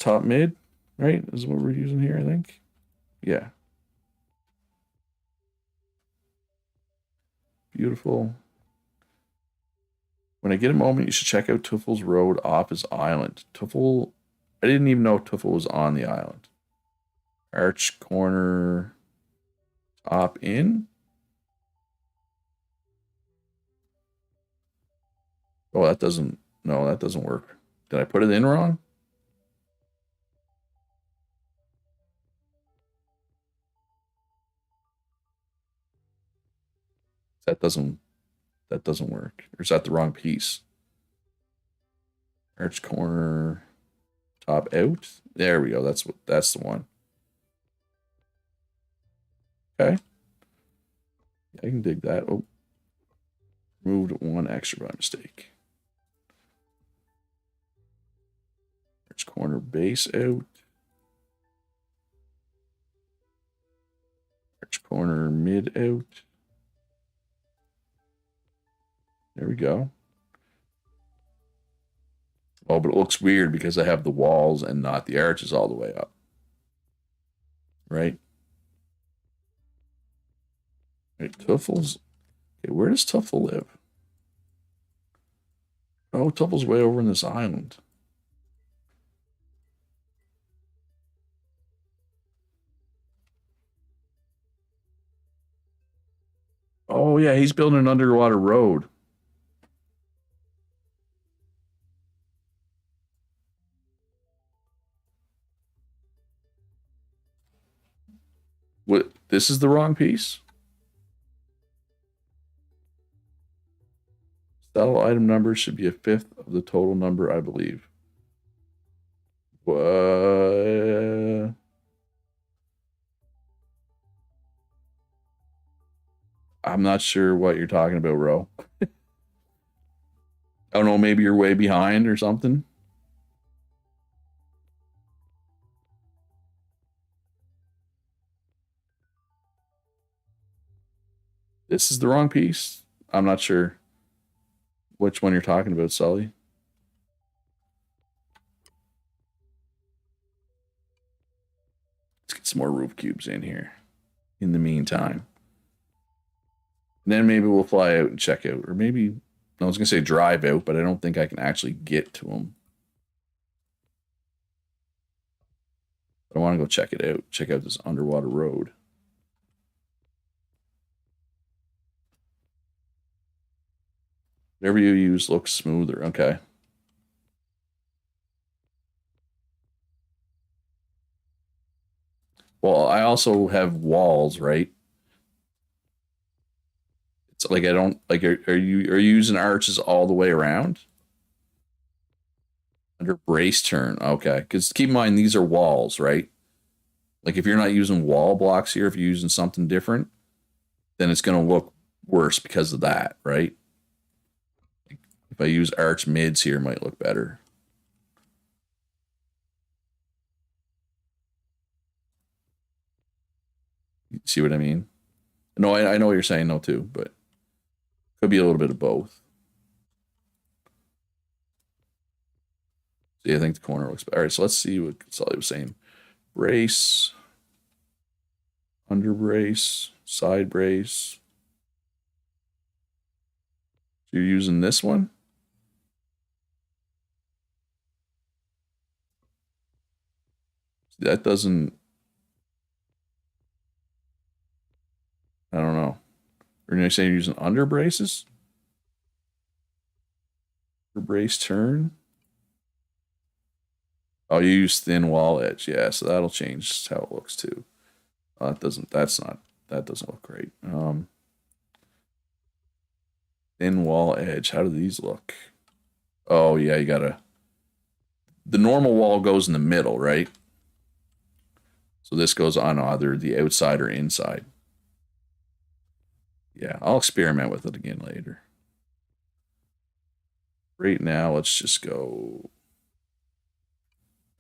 top mid, right? Is what we're using here, I think. Yeah. Beautiful. When I get a moment, you should check out Tuffle's Road off his island. Tuffle, I didn't even know Tuffle was on the island. Arch corner top in. Oh, that doesn't, no, that doesn't work. Did I put it in wrong? That doesn't, that doesn't work. Or is that the wrong piece? Arch corner top out. There we go. That's the one. Okay. I can dig that. Oh, moved one extra by mistake. Arch corner base out. Arch corner mid out. There we go. Oh, but it looks weird because I have the walls and not the arches all the way up. Right? Right, Tuffle's. Okay, where does Tuffle live? Oh, Tuffle's way over in this island. Oh yeah, he's building an underwater road. What? This is the wrong piece. Saddle item number should be a fifth of the total number, I believe. What? I'm not sure what you're talking about, bro. I don't know. Maybe you're way behind or something. This is the wrong piece. I'm not sure which one you're talking about, Sully. Let's get some more roof cubes in here in the meantime. And then maybe we'll fly out and check out. Or maybe, I was going to say drive out, but I don't think I can actually get to them. I want to go check it out. Check out this underwater road. Whatever you use looks smoother. Okay. Well, I also have walls, right? It's like I don't like. Are you using arches all the way around under brace turn? Okay, because keep in mind these are walls, right? Like if you're not using wall blocks here, if you're using something different, then it's going to look worse because of that, right? If I use arch mids here, it might look better. See what I mean? No, I know what you're saying, no, too, but could be a little bit of both. See, I think the corner looks better. All right, so let's see what Sully was saying. Brace, under brace, side brace. So you're using this one? That doesn't. I don't know. Or you say you're using under braces? Under brace turn? Oh, you use thin wall edge. Yeah, so that'll change how it looks too. That doesn't. That's not. That doesn't look great. Thin wall edge. How do these look? Oh yeah, you gotta. The normal wall goes in the middle, right? So this goes on either the outside or inside. Yeah, I'll experiment with it again later. Right now, let's just go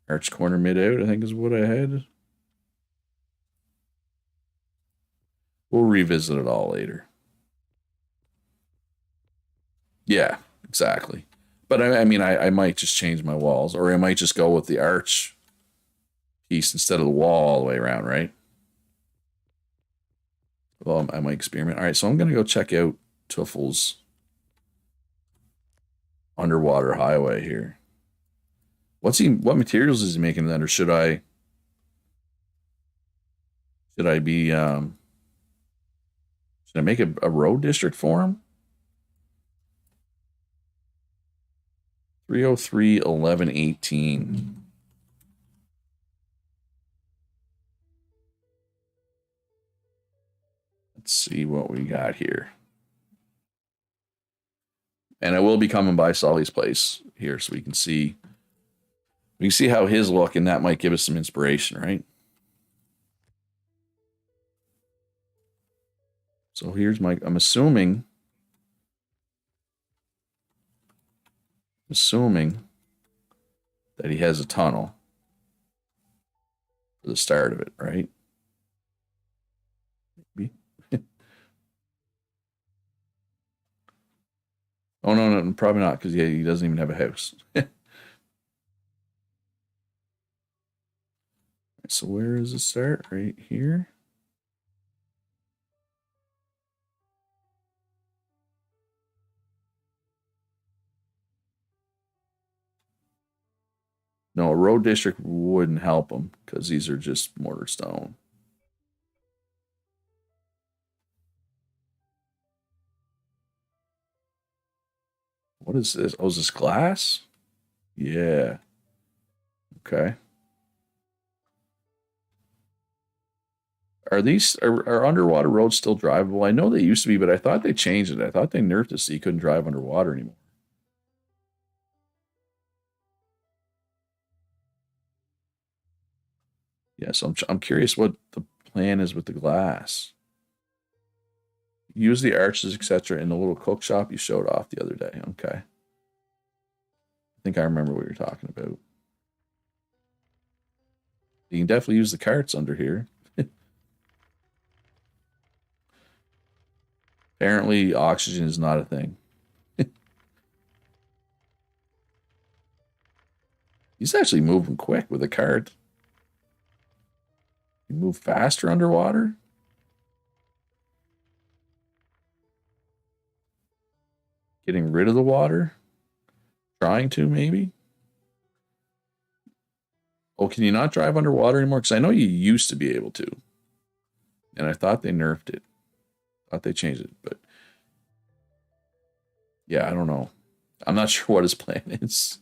arch corner mid out, I think is what I had. We'll revisit it all later. Yeah, exactly. But I mean, I might just change my walls, or I might just go with the arch piece instead of the wall all the way around, right? Well, I might experiment. All right, so I'm going to go check out Tuffel's underwater highway here. What materials is he making then, or should I be should I make a road district for him? 303 11 18. Let's see what we got here. And I will be coming by Sully's place here so we can see how his look, and that might give us some inspiration, right? So here's I'm assuming that he has a tunnel for the start of it, right? Maybe. Oh no, probably not, because he doesn't even have a house. So where is the start? Right here. No, a road district wouldn't help him because these are just mortar stone. What is this? Oh, is this glass? Yeah. Okay. Are underwater roads still drivable? I know they used to be, but I thought they changed it. I thought they nerfed it so you couldn't drive underwater anymore. Yeah, so I'm curious what the plan is with the glass. Use the arches, etc., in the little cook shop you showed off the other day. Okay. I think I remember what you're talking about. You can definitely use the carts under here. Apparently, oxygen is not a thing. He's actually moving quick with a cart. You move faster underwater? Getting rid of the water? Trying to, maybe? Oh, can you not drive underwater anymore? Because I know you used to be able to. And I thought they nerfed it. Thought they changed it. But yeah, I don't know. I'm not sure what his plan is.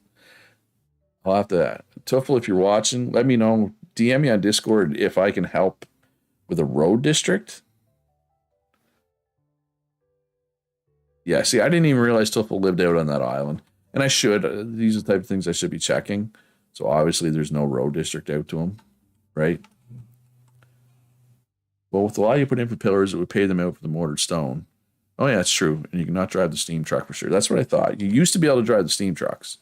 I'll have to. Tuffle, if you're watching, let me know. DM me on Discord if I can help with a road district. Yeah, see, I didn't even realize Tuffle lived out on that island. And I should. These are the type of things I should be checking. So obviously there's no road district out to him, right? Well, with the law you put in for pillars, it would pay them out for the mortared stone. Oh, yeah, that's true. And you cannot drive the steam truck for sure. That's what I thought. You used to be able to drive the steam trucks.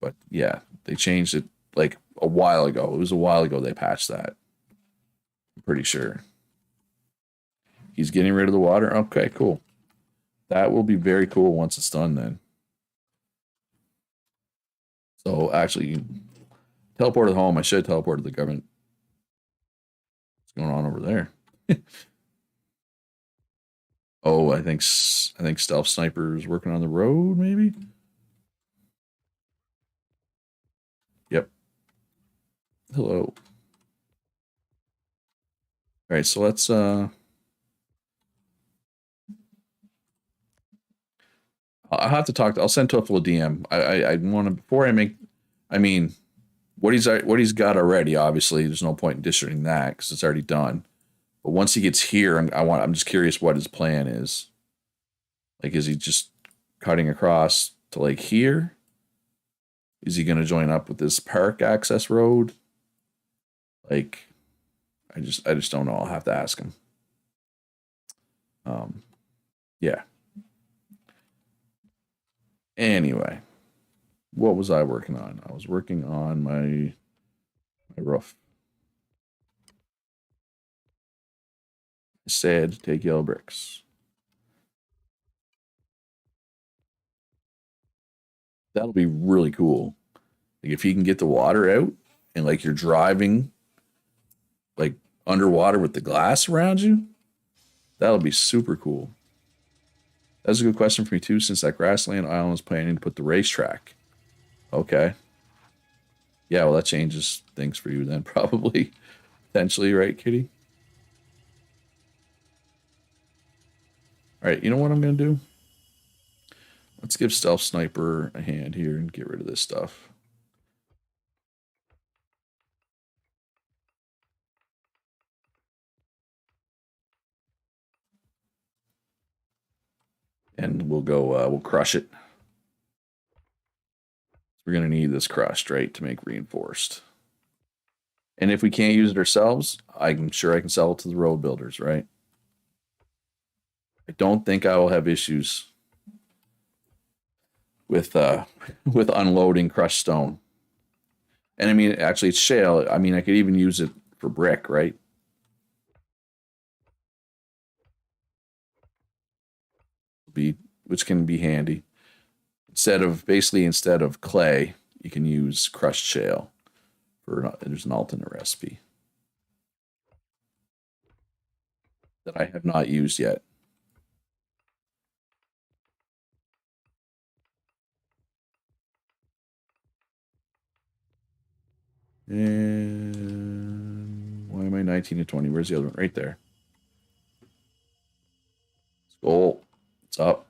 But yeah, they changed it like a while ago. It was a while ago they patched that. I'm pretty sure. He's getting rid of the water. Okay, cool. That will be very cool once it's done then. So actually, teleported home. I should teleport to the government. What's going on over there? Oh, I think stealth sniper is working on the road. Maybe. Yep. Hello. All right, so let's I'll have to talk. I'll send Tuffle a DM. I want to before I make. I mean, what he's got already. Obviously, there's no point in districting that because it's already done. But once he gets here, I'm just curious what his plan is. Like, is he just cutting across to like here? Is he going to join up with this park access road? Like, I just don't know. I'll have to ask him. Um, yeah. Anyway, what was I working on? I was working on my roof. I said take yellow bricks. That'll be really cool. Like if he can get the water out and like you're driving like underwater with the glass around you, that'll be super cool. That's a good question for me too, since that grassland island is planning to put the racetrack. Okay. Yeah, well that changes things for you then, probably. Potentially, right, Kitty? All right, you know what I'm gonna do? Let's give Stealth Sniper a hand here and get rid of this stuff. And we'll crush it. We're gonna need this crushed, right, to make reinforced. And if we can't use it ourselves, I'm sure I can sell it to the road builders, right? I don't think I will have issues with with unloading crushed stone. And I mean, actually, it's shale. I mean, I could even use it for brick, right? Be which can be handy. Instead of clay, you can use crushed shale. There's an alternate recipe that I have not used yet. And why am I 19 to 20? Where's the other one? Right there. Skull. It's up.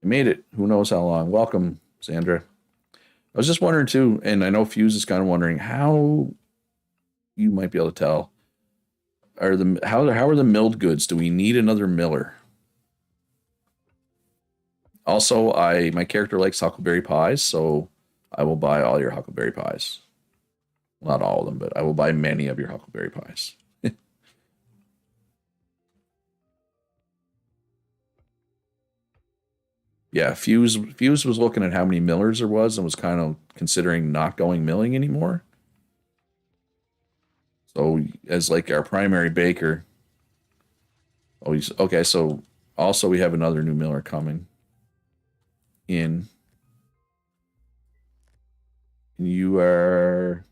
You made it. Who knows how long? Welcome, Sandra. I was just wondering too, and I know Fuse is kind of wondering how you might be able to tell. How are the milled goods? Do we need another miller? Also, I my character likes huckleberry pies, so I will buy all your huckleberry pies. Not all of them, but I will buy many of your huckleberry pies. Yeah, Fuse was looking at how many millers there was and was kind of considering not going milling anymore. So as like our primary baker, oh, he's okay. So also we have another new miller coming in. You are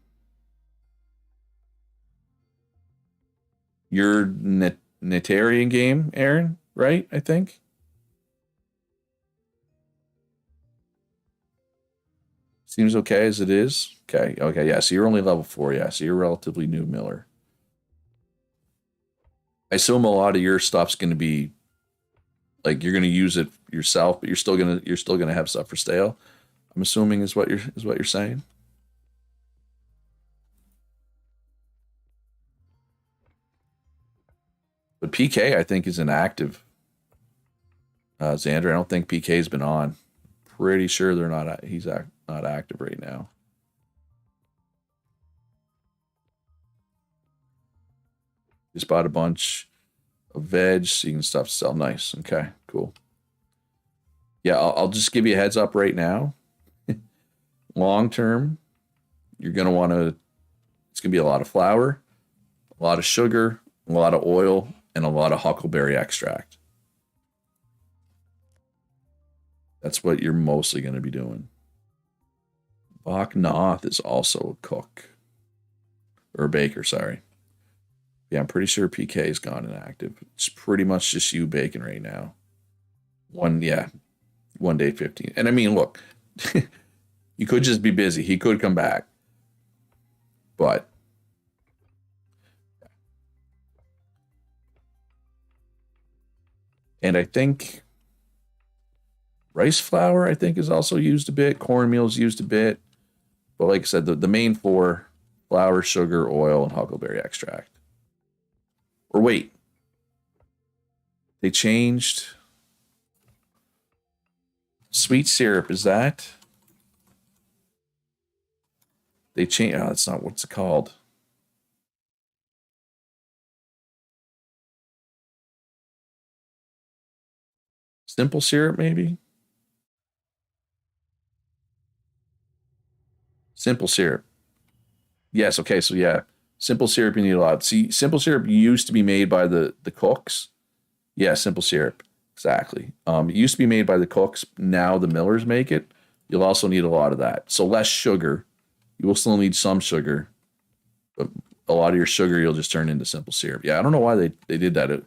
your Netarian game, Aaron, right? I think. Seems okay as it is. Okay, okay, yeah. So you're only level 4, yeah. So you're relatively new miller. I assume a lot of your stuff's going to be like you're going to use it yourself, but you're still gonna have stuff for stale. I'm assuming is what you're saying. But PK I think is inactive. Xander, I don't think PK's been on. Pretty sure they're not. Not active right now. Just bought a bunch of veg, seeing stuff sell. Nice. Okay, cool. Yeah, I'll just give you a heads up right now. Long term, you're gonna want to. It's gonna be a lot of flour, a lot of sugar, a lot of oil, and a lot of huckleberry extract. That's what you're mostly going to be doing. Bach Noth is also a cook or a baker, sorry. Yeah, I'm pretty sure PK's gone inactive. It's pretty much just you baking right now. Yeah, 1 day 15. And I mean, look, you could just be busy. He could come back, but and I think rice flour I think is also used a bit. Cornmeal's used a bit, but like I said, the main four: flour, sugar, oil, and huckleberry extract. Or wait, they changed sweet syrup. Is that they changed? Oh, that's not what's it called. Simple syrup, maybe. Simple syrup. Yes. Okay. So yeah, simple syrup you need a lot. See, simple syrup used to be made by the cooks. Yeah, simple syrup. Exactly. It used to be made by the cooks. Now the millers make it. You'll also need a lot of that. So less sugar. You will still need some sugar, but a lot of your sugar you'll just turn into simple syrup. Yeah, I don't know why they did that.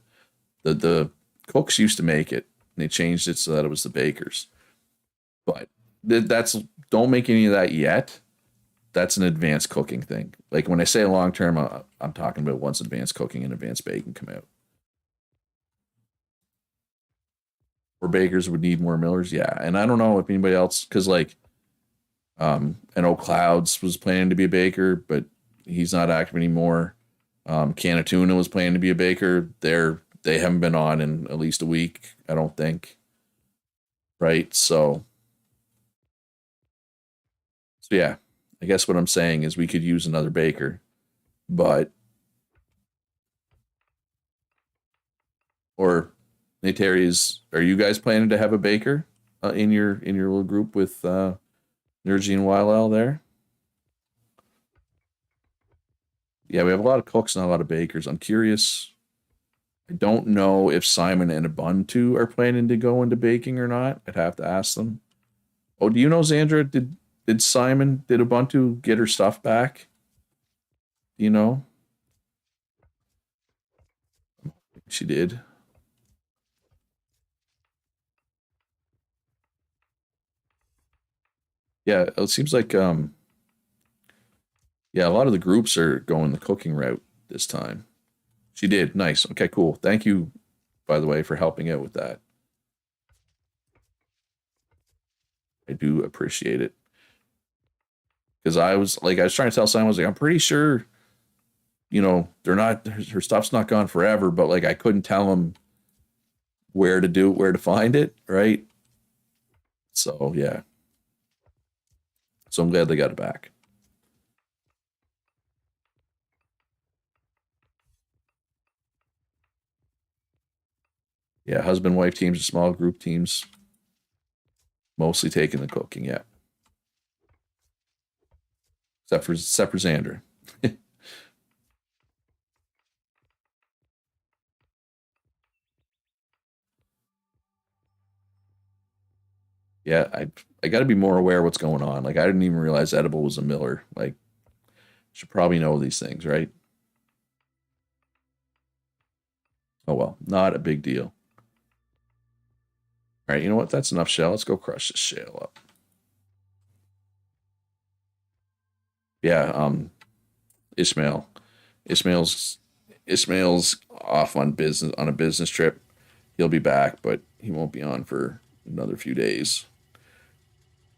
The cooks used to make it, and they changed it so that it was the bakers. But that's don't make any of that yet. That's an advanced cooking thing. Like when I say long term, I'm talking about once advanced cooking and advanced baking come out. Or bakers would need more millers, yeah. And I don't know if anybody else, because like I know Clouds was planning to be a baker, but he's not active anymore. Canatuna was planning to be a baker. They haven't been on in at least a week, I don't think. Right. So yeah, I guess what I'm saying is we could use another baker, but or Nateri are you guys planning to have a baker in your little group with Nergy and Wylel there? Yeah, we have a lot of cooks, not a lot of bakers. I'm curious. I don't know if Simon and Ubuntu are planning to go into baking or not. I'd have to ask them. Oh, do you know, Xandra? Did Ubuntu get her stuff back? Do you know? She did. Yeah, it seems like yeah, a lot of the groups are going the cooking route this time. She did. Nice. Okay, cool. Thank you, by the way, for helping out with that. I do appreciate it. Because I was trying to tell Simon, I was like, I'm pretty sure, they're not, her stuff's not gone forever, but like I couldn't tell him where to find it, right? So yeah. So I'm glad they got it back. Yeah, husband wife teams, small group teams, mostly taking the cooking. Yeah, except for Xandra. Yeah, I got to be more aware of what's going on. Like I didn't even realize Edible was a Miller. Like should probably know these things, right? Oh well, not a big deal. All right, you know what? That's enough shell. Let's go crush this shale up. Yeah, Ishmael. Ishmael's Ishmael's off on a business trip. He'll be back, but he won't be on for another few days.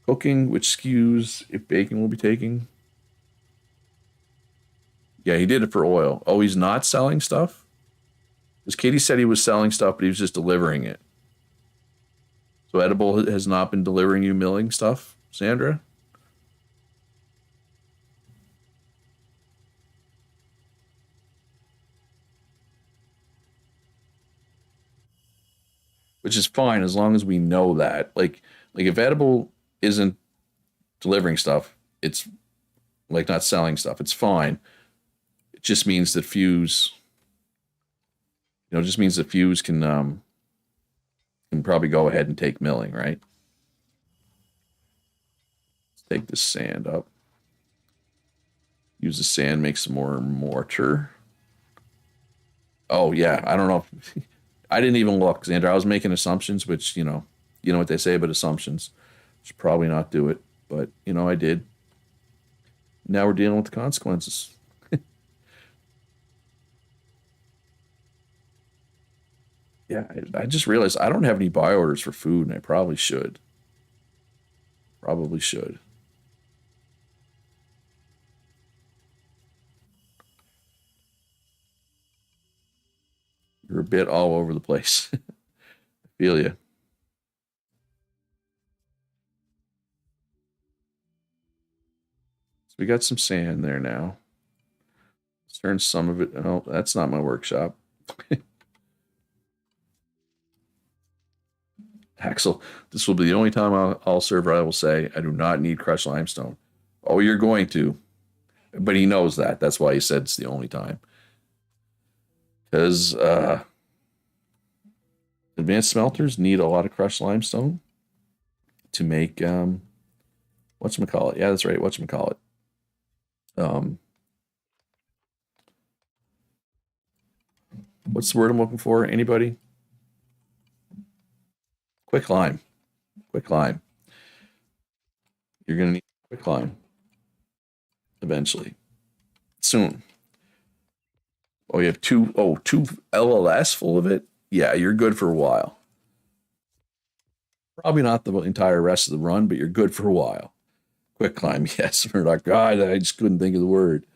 Cooking, which skews if bacon will be taking. Yeah, he did it for oil. Oh, he's not selling stuff? Because Katie said he was selling stuff, but he was just delivering it. So Edible has not been delivering you milling stuff, Sandra? Which is fine as long as we know that. Like if Edible isn't delivering stuff, it's like not selling stuff. It's fine. It just means that Fuse, just means that Fuse can probably go ahead and take milling, right? Let's take this sand up. Use the sand, make some more mortar. Oh yeah, I don't know. I didn't even look, Xander. I was making assumptions, which you know what they say about assumptions. Should probably not do it, but I did. Now we're dealing with the consequences. Yeah, I just realized I don't have any buy orders for food, and I probably should. Probably should. You're a bit all over the place. I feel you. So we got some sand there now. Let's turn some of it. Oh, that's not my workshop. Axel, this will be the only time I'll server I will say I do not need crushed limestone. Oh, you're going to, but he knows that. That's why he said it's the only time. Because advanced smelters need a lot of crushed limestone to make whatchamacallit. Yeah, that's right. Whatchamacallit. Um, what's the word I'm looking for? Anybody? Quick lime. Quick lime. You're gonna need quick lime eventually. Soon. Oh, you have two LLS full of it? Yeah, you're good for a while. Probably not the entire rest of the run, but you're good for a while. Quick climb, yes, Murdoch. God, I just couldn't think of the word.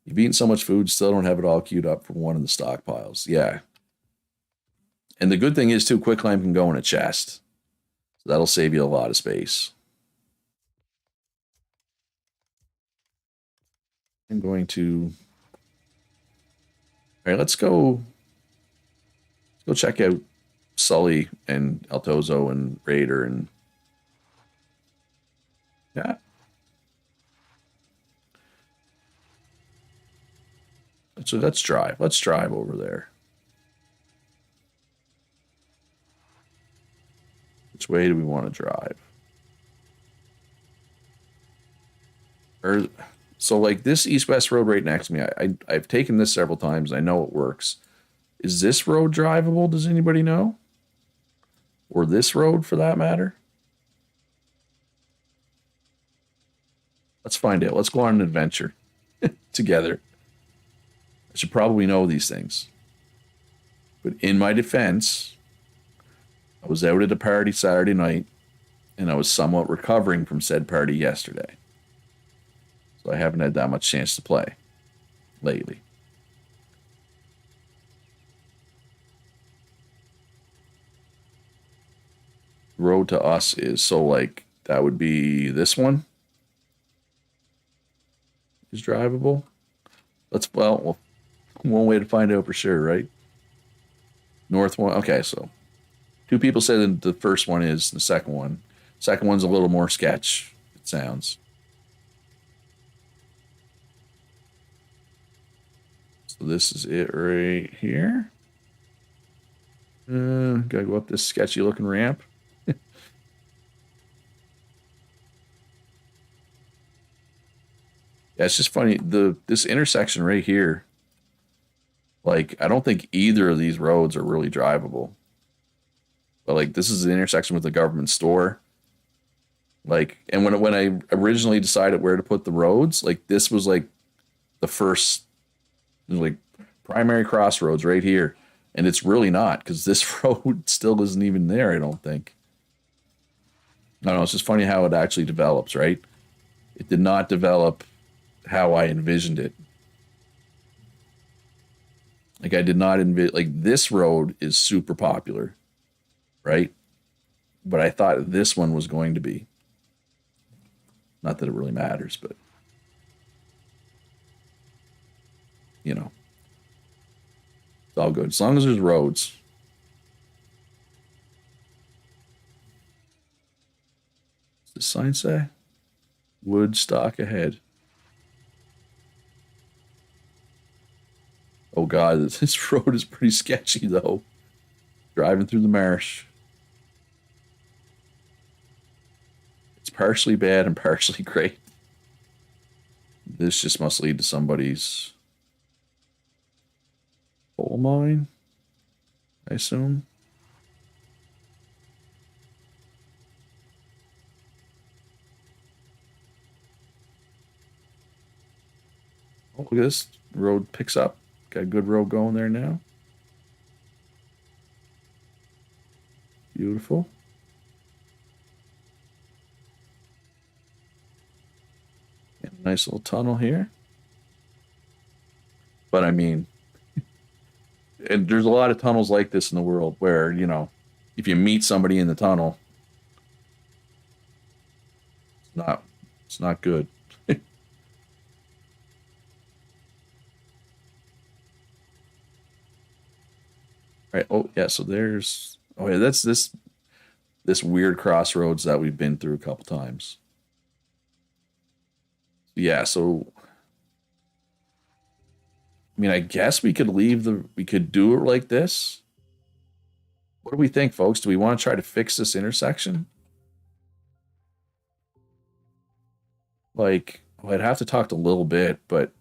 You've eaten so much food, still don't have it all queued up for one of the stockpiles. Yeah. And the good thing is, too, quick climb can go in a chest. So that'll save you a lot of space. I'm going to. All right, let's go check out Sully and Altozo and Raider and yeah. So let's drive. Let's drive over there. Which way do we want to drive? Or so like this east-west road right next to me. I've taken this several times. I know it works. Is this road drivable? Does anybody know? Or this road for that matter? Let's find out. Let's go on an adventure together. I should probably know these things. But in my defense, I was out at a party Saturday night and I was somewhat recovering from said party yesterday. So I haven't had that much chance to play lately. Road to us is so like that would be this one is drivable. Well, one way to find out for sure, right? North one. Okay, so two people said that the first one is the second one. Second one's a little more sketch. It sounds. So this is it right here. Gotta go up this sketchy looking ramp. Yeah, it's just funny. This intersection right here, like I don't think either of these roads are really drivable. But like this is the intersection with the government store. Like, and when I originally decided where to put the roads, like this was like the first like primary crossroads right here, and it's really not because this road still isn't even there. I don't think. I don't know. It's just funny how it actually develops, right? It did not develop how I envisioned it. Like I did not envision like this road is super popular, right? But I thought this one was going to be. Not that it really matters, but you know, it's all good as long as there's roads. What's the sign say? Woodstock ahead. Oh God, this road is pretty sketchy though. Driving through the marsh. It's partially bad and partially great. This just must lead to somebody's coal mine, I assume. Oh, look at this. Road picks up. Got a good road going there now. Beautiful. And a nice little tunnel here. But I mean, and there's a lot of tunnels like this in the world where, you know, if you meet somebody in the tunnel, it's not good. Right. Oh yeah, so there's oh yeah, that's this weird crossroads that we've been through a couple times. Yeah, so I mean, I guess we could do it like this. What do we think, folks? Do we want to try to fix this intersection? Like, well, I'd have to talk to a little bit, but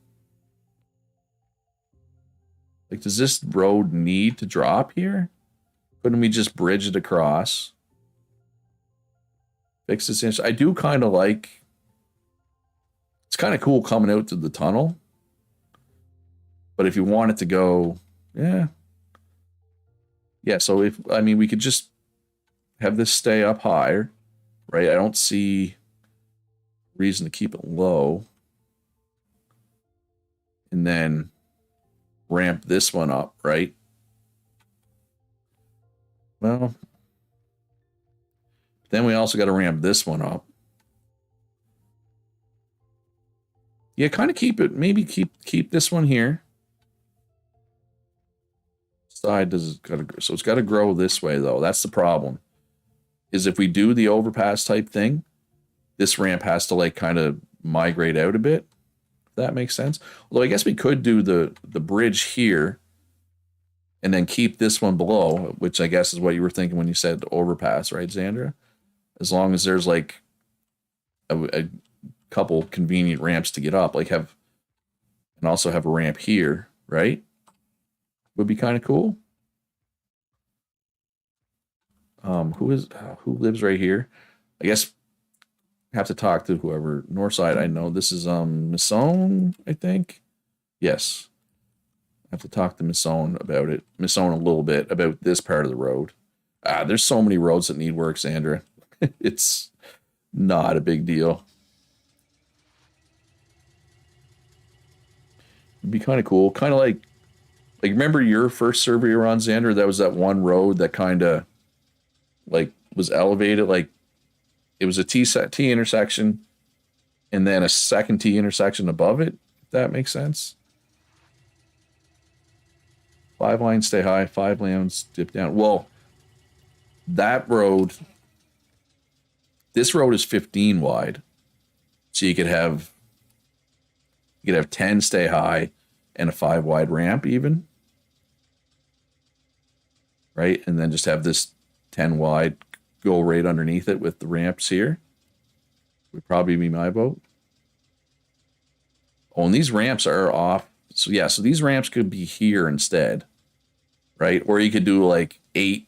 like, does this road need to drop here? Couldn't we just bridge it across? Fix this intersection. I do kind of like. It's kind of cool coming out to the tunnel, but if you want it to go, yeah, yeah. So if I mean, we could just have this stay up higher, right? I don't see reason to keep it low. And then ramp this one up, right? Well, then we also got to ramp this one up. Yeah, kind of keep it. Maybe keep this one here. Side does got to so it's got to grow this way though. That's the problem. Is if we do the overpass type thing, this ramp has to like kind of migrate out a bit. If that makes sense. Although I guess we could do the bridge here and then keep this one below, which I guess is what you were thinking when you said overpass, right, Xandra? As long as there's like a couple convenient ramps to get up, like have and also have a ramp here, right? Would be kind of cool. Who lives right here? I guess have to talk to whoever. Northside, I know this is Missone, I think. Yes. I have to talk to Missone about it. Missone a little bit about this part of the road. There's so many roads that need work, Sandra. It's not a big deal. It'd be kind of cool. Kind of like remember your first survey around Xander? That was that one road that kind of like was elevated. Like it was a T intersection and then a second T intersection above it. If that makes sense. 5 lanes stay high, 5 lanes dip down. Well, that road, this road is 15 wide. So you could have 10 stay high and a 5 wide ramp even. Right? And then just have this 10 wide go right underneath it with the ramps here. Would probably be my vote. Oh, and these ramps are off. So yeah, so these ramps could be here instead. Right? Or you could do like eight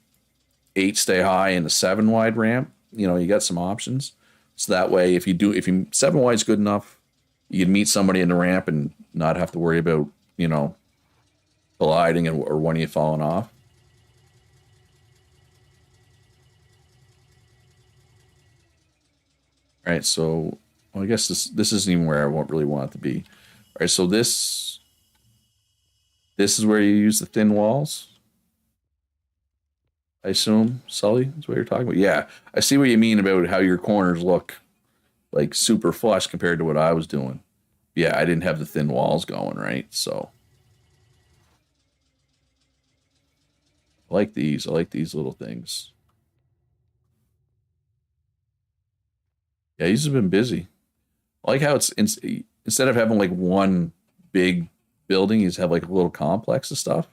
stay high and a 7 wide ramp. You got some options. So that way if you 7 wide is good enough, you can meet somebody in the ramp and not have to worry about, colliding or one of you falling off. All right, so I guess this isn't even where I won't really want it to be. All right, so this is where you use the thin walls. I assume, Sully, that's what you're talking about. Yeah, I see what you mean about how your corners look like super flush compared to what I was doing. Yeah, I didn't have the thin walls going, right? So I like these. I like these little things. Yeah, these have been busy. I like how instead of having like one big building, you just have like a little complex of stuff.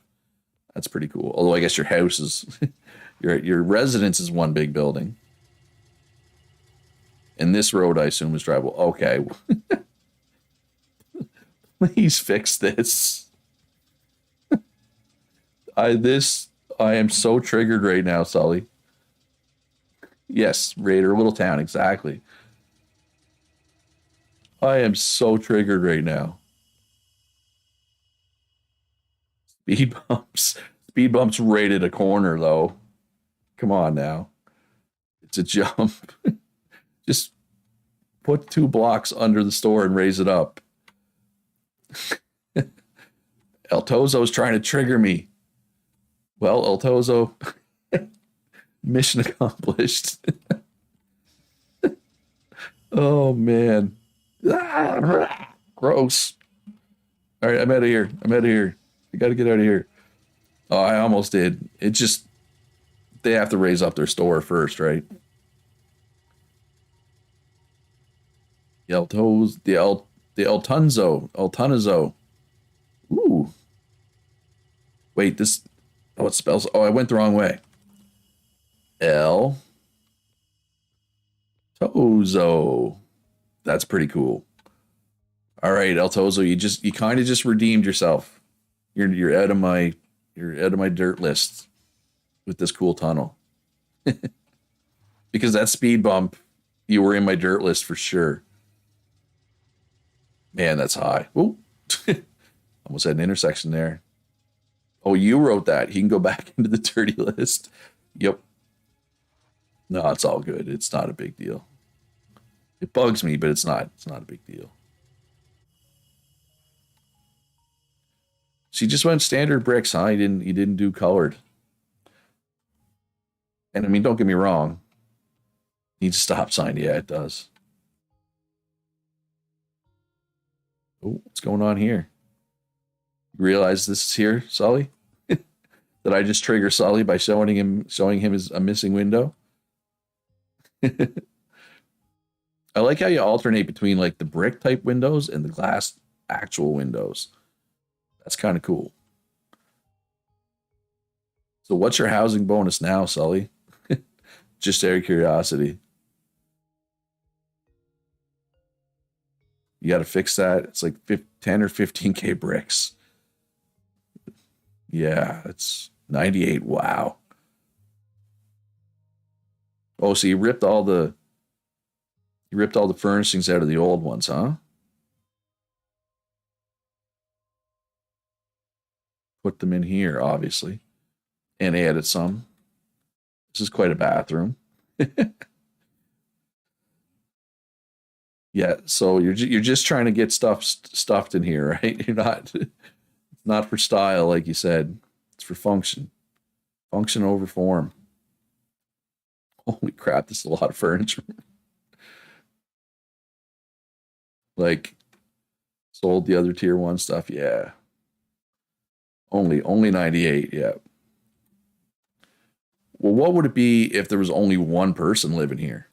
That's pretty cool. Although I guess your house is your residence is one big building. And this road, I assume, is drivable. Okay. Please fix this. I am so triggered right now, Sully. Yes, Raider, little town, exactly. I am so triggered right now. Speed bumps. Speed bumps rated a corner though. Come on now. It's a jump. Just put 2 blocks under the store and raise it up. El Tozo's trying to trigger me. Well, El Tozo, mission accomplished. Oh man. Gross. All right, I'm out of here. I got to get out of here. Oh, I almost did. It just they have to raise up their store first, right? The El Toz, the El Tunzo. Ooh. Wait, this. Oh, it spells. Oh, I went the wrong way. El Tozo. That's pretty cool. All right, El Tozo, you kind of just redeemed yourself. You're out of my dirt list with this cool tunnel. Because that speed bump, you were in my dirt list for sure. Man, that's high. Ooh. Almost had an intersection there. Oh, you wrote that. He can go back into the dirty list. Yep. No, it's all good. It's not a big deal. It bugs me, but it's not. It's not a big deal. She just went standard bricks, huh? You didn't do colored. And I mean, don't get me wrong. Needs a stop sign. Yeah, it does. Oh, what's going on here? You realize this is here, Sully? Did I just trigger Sully by showing him a missing window? I like how you alternate between like the brick type windows and the glass actual windows. That's kind of cool. So what's your housing bonus now, Sully? Just out of curiosity. You got to fix that. It's like 10 or 15K bricks. Yeah, it's 98. Wow. Oh, so you ripped all the furnishings out of the old ones, huh? Put them in here, obviously, and added some. This is quite a bathroom. Yeah, so you're just trying to get stuffed in here, right? You're not for style, like you said. It's for function. Function over form. Holy crap, this is a lot of furniture. Like sold the other tier one stuff. Yeah. Only 98. Yeah. Well, what would it be if there was only one person living here?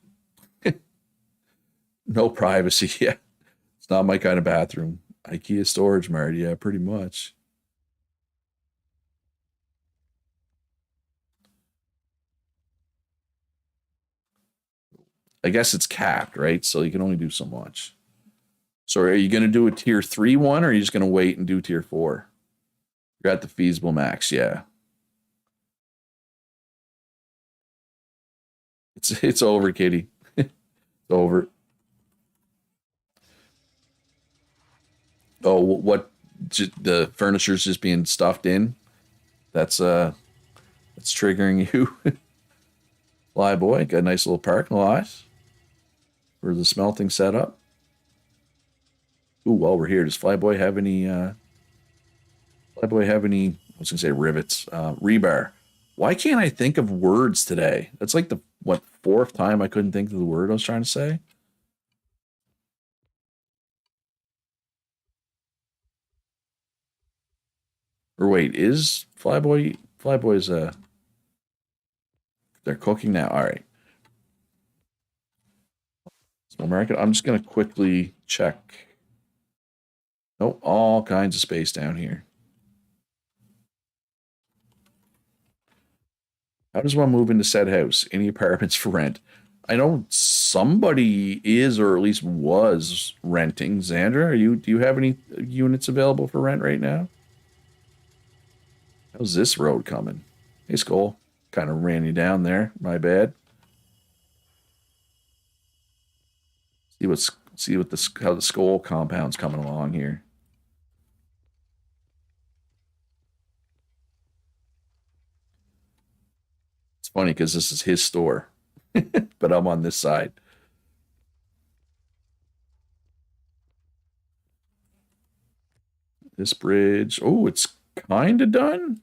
No privacy. Yeah. It's not my kind of bathroom. IKEA storage mart. Yeah, pretty much. I guess it's capped, right? So you can only do so much. So are you going to do a tier three one or are you just going to wait and do tier four? You're at the feasible max. Yeah. It's over, Kitty. It's over. Oh, what? The furniture's just being stuffed in. That's that's triggering you. Fly boy, got a nice little parking lot for the smelting setup. Ooh, while we're here, does Flyboy have any? Flyboy have any? I was gonna say rivets, rebar. Why can't I think of words today? That's like the what fourth time I couldn't think of the word I was trying to say. Or wait, is Flyboy's they're cooking now? All right. So American, I'm just gonna quickly check. Nope, all kinds of space down here. How does one move into said house? Any apartments for rent? I know somebody is or at least was renting. Xandra, do you have any units available for rent right now? How's this road coming? Hey Skull. Kind of ran you down there. My bad. See what the how the Skull compound's coming along here. It's funny because this is his store, but I'm on this side. This bridge. Oh, it's kind of done.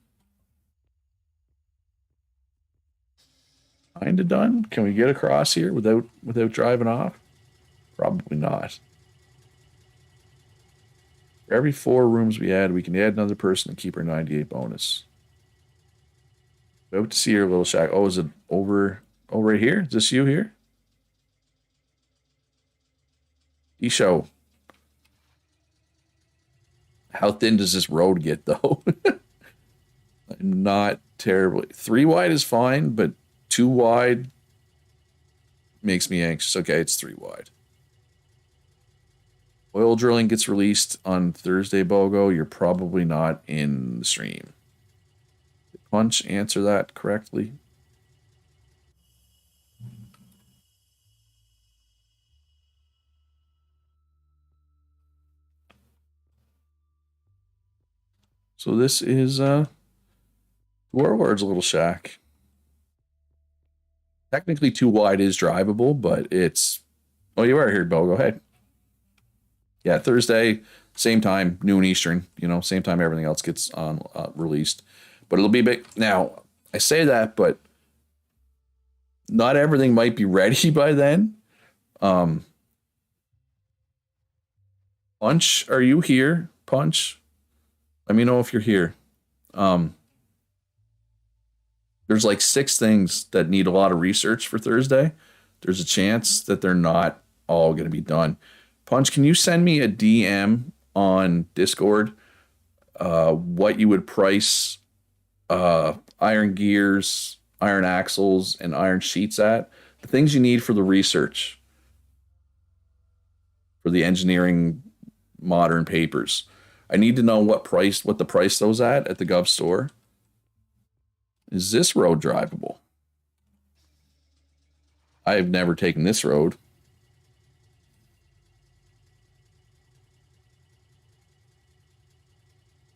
Kind of done. Can we get across here without driving off? Probably not. For every four rooms we add, we can add another person and keep our 98 bonus. About to see your little shack. Oh, is it over? Oh, right here. Is this you here? Isho. How thin does this road get though? Not terribly. Three wide is fine, but too wide makes me anxious. Okay, it's three wide. Oil drilling gets released on Thursday, Bogo. You're probably not in the stream. Did Punch answer that correctly? So this is Warlord's little shack. Technically, too wide is drivable, but it's. Oh, you are here, Bo. Go ahead. Yeah, Thursday, same time, noon Eastern. Same time everything else gets on released. But it'll be big. Now, I say that, but not everything might be ready by then. Um, Punch, are you here? Punch, let me know if you're here. Um, there's like six things that need a lot of research for Thursday. There's a chance that they're not all going to be done. Punch, can you send me a DM on Discord? What you would price iron gears, iron axles, and iron sheets at? The things you need for the research for the engineering modern papers. I need to know what the price those at the Gov store. Is this road drivable? I have never taken this road.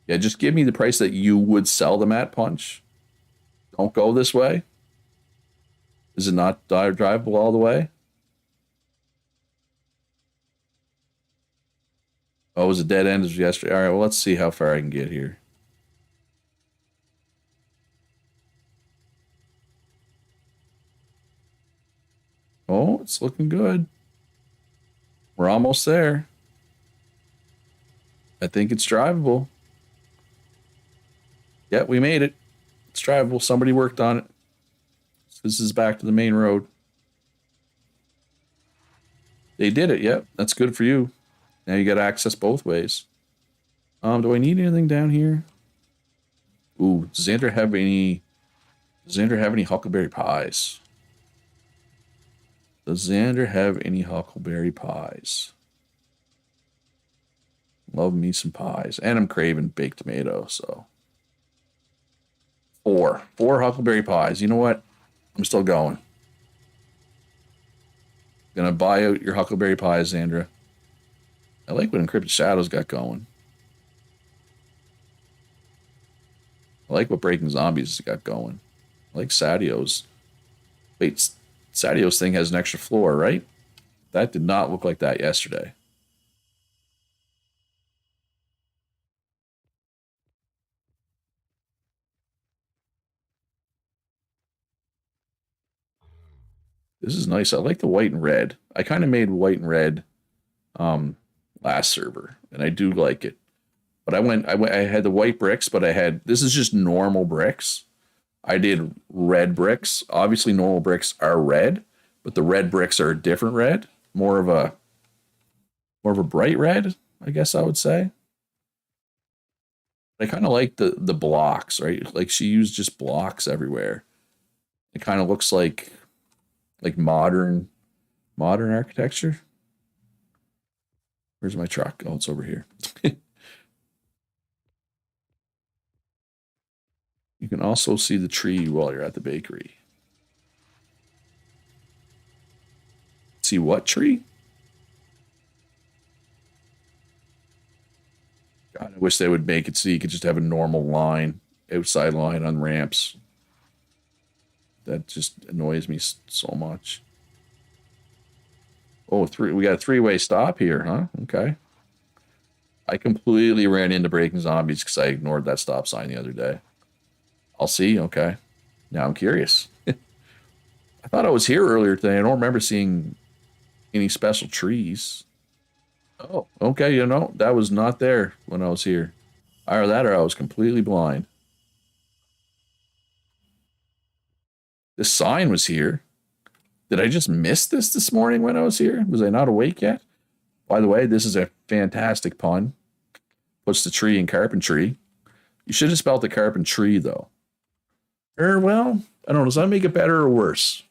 Yeah, just give me the price that you would sell them at, Punch. Don't go this way. Is it not drivable all the way? Oh, it was a dead end as yesterday. All right, well, let's see how far I can get here. Oh, it's looking good. We're almost there. I think it's drivable. Yeah, we made it. It's drivable. Somebody worked on it. This is back to the main road. They did it. Yep, that's good for you. Now you got access both ways. Do I need anything down here? Ooh, does Xander have any? Does Xander have any huckleberry pies? Does Xander have any huckleberry pies? Love me some pies, and I'm craving baked tomato. So four huckleberry pies. You know what? I'm still going. Gonna buy out your huckleberry pies, Xandra. I like what Encrypted Shadows got going. I like what Breaking Zombies has got going. I like Sadio's. Wait, Sadio's thing has an extra floor, right? That did not look like that yesterday. This is nice. I like the white and red. I kind of made white and red um last server, and I do like it. But I had the white bricks, but I had this is just normal bricks. I did red bricks. Obviously, normal bricks are red, but the red bricks are a different red, more of a bright red, I guess I would say. I kind of like the blocks, right? Like she used just blocks everywhere. It kind of looks like modern architecture. Where's my truck? Oh, it's over here. You can also see the tree while you're at the bakery. See what tree? God, I wish they would make it so you could just have a normal line, outside line on ramps. That just annoys me so much. Oh, we got a three-way stop here, huh? Okay. I completely ran into Breaking Zombies because I ignored that stop sign the other day. I'll see. Okay. Now I'm curious. I thought I was here earlier today. I don't remember seeing any special trees. Oh, okay. You know, that was not there when I was here. Either that or I was completely blind. This sign was here. Did I just miss this morning when I was here? Was I not awake yet? By the way, this is a fantastic pun. Puts the tree in carpentry. You should have spelled the carpentry though. Well, I don't know. Does that make it better or worse?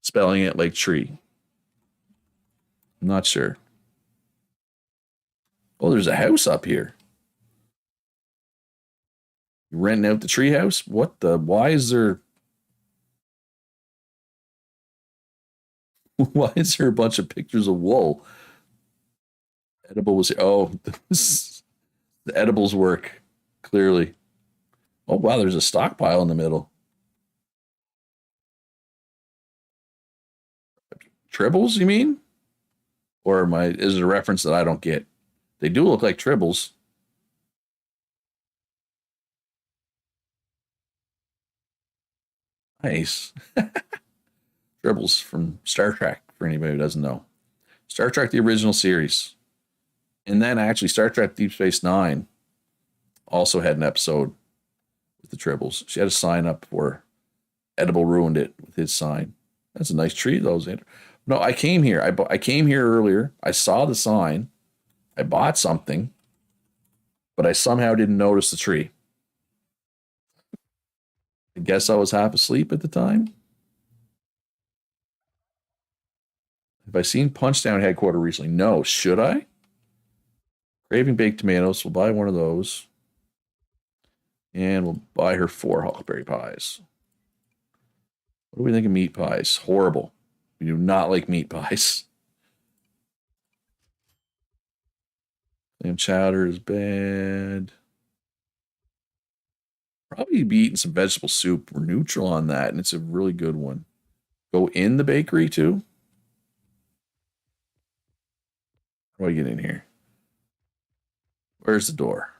Spelling it like tree. I'm not sure. Oh, there's a house up here. You renting out the tree house? What the? Why is there? Why is there a bunch of pictures of wool? Edible was oh, this, the edibles work clearly. Oh wow, there's a stockpile in the middle. Tribbles, you mean? Or am I? Is it a reference that I don't get? They do look like tribbles. Nice. Tribbles from Star Trek, for anybody who doesn't know. Star Trek, the original series. And then actually, Star Trek Deep Space Nine also had an episode with the tribbles. She had a sign up for Edible ruined it with his sign. That's a nice tree, though, Xander. No, I came here. I came here earlier. I saw the sign. I bought something, but I somehow didn't notice the tree. I guess I was half asleep at the time. Have I seen Punchdown Headquarter recently? No. Should I? Craving baked tomatoes. We'll buy one of those. And we'll buy her 4 huckleberry pies. What do we think of meat pies? Horrible. We do not like meat pies. Clam chowder is bad. Probably be eating some vegetable soup. We're neutral on that, and it's a really good one. Go in the bakery too. How do I get in here? Where's the door?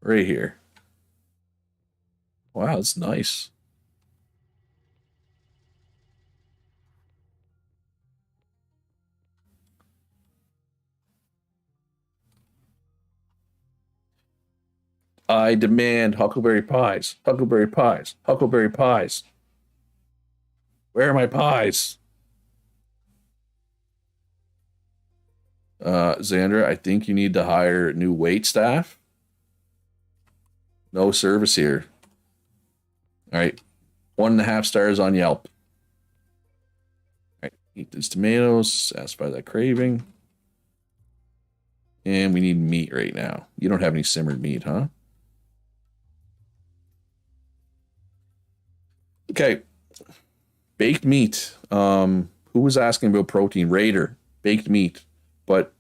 Right here. Wow, that's nice. I demand huckleberry pies. Huckleberry pies. Huckleberry pies. Where are my pies? Xander, I think you need to hire new wait staff. No service here. All right. 1.5 stars on Yelp. All right. Eat these tomatoes. Satisfy that craving. And we need meat right now. You don't have any simmered meat, huh? Okay. Baked meat. Who was asking about protein? Raider. Baked meat. But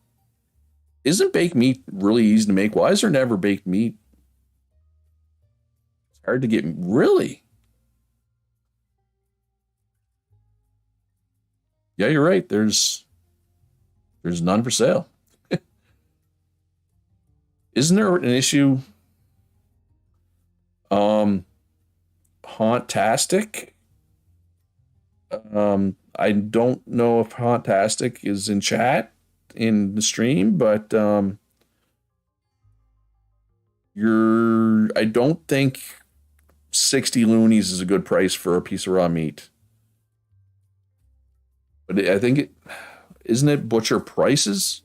isn't baked meat really easy to make? Why is there never baked meat? It's hard to get. Really? Yeah, you're right. There's none for sale. Isn't there an issue? Um, Hauntastic. I don't know if Hauntastic is in chat in the stream, but you're. I don't think 60 loonies is a good price for a piece of raw meat. But I think it isn't it butcher prices?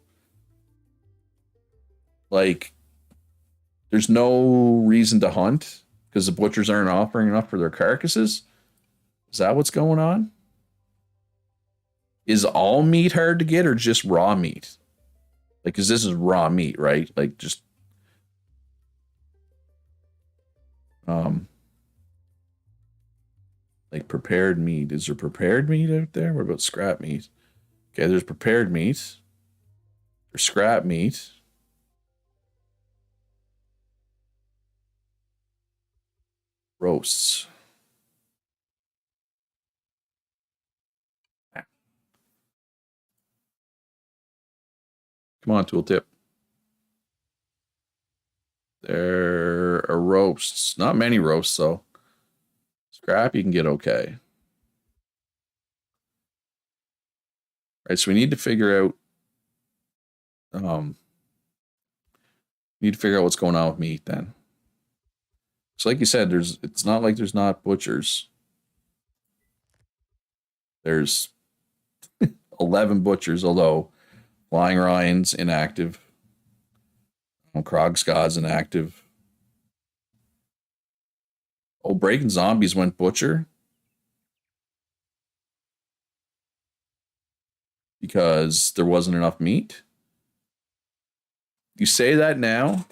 Like there's no reason to hunt because the butchers aren't offering enough for their carcasses. Is that what's going on? Is all meat hard to get or just raw meat? Like, because this is raw meat, right? Like, just um, like prepared meat. Is there prepared meat out there? What about scrap meat? Okay, there's prepared meat. There's scrap meat. Roasts. Come on, tooltip. There are roasts. Not many roasts, though. Scrap you can get okay. Right, so we need to figure out um what's going on with meat then. So like you said, it's not like there's not butchers. There's 11 butchers, although Flying Ryan's inactive. Krogskod's inactive. Oh, Breaking Zombies went butcher because there wasn't enough meat. You say that now,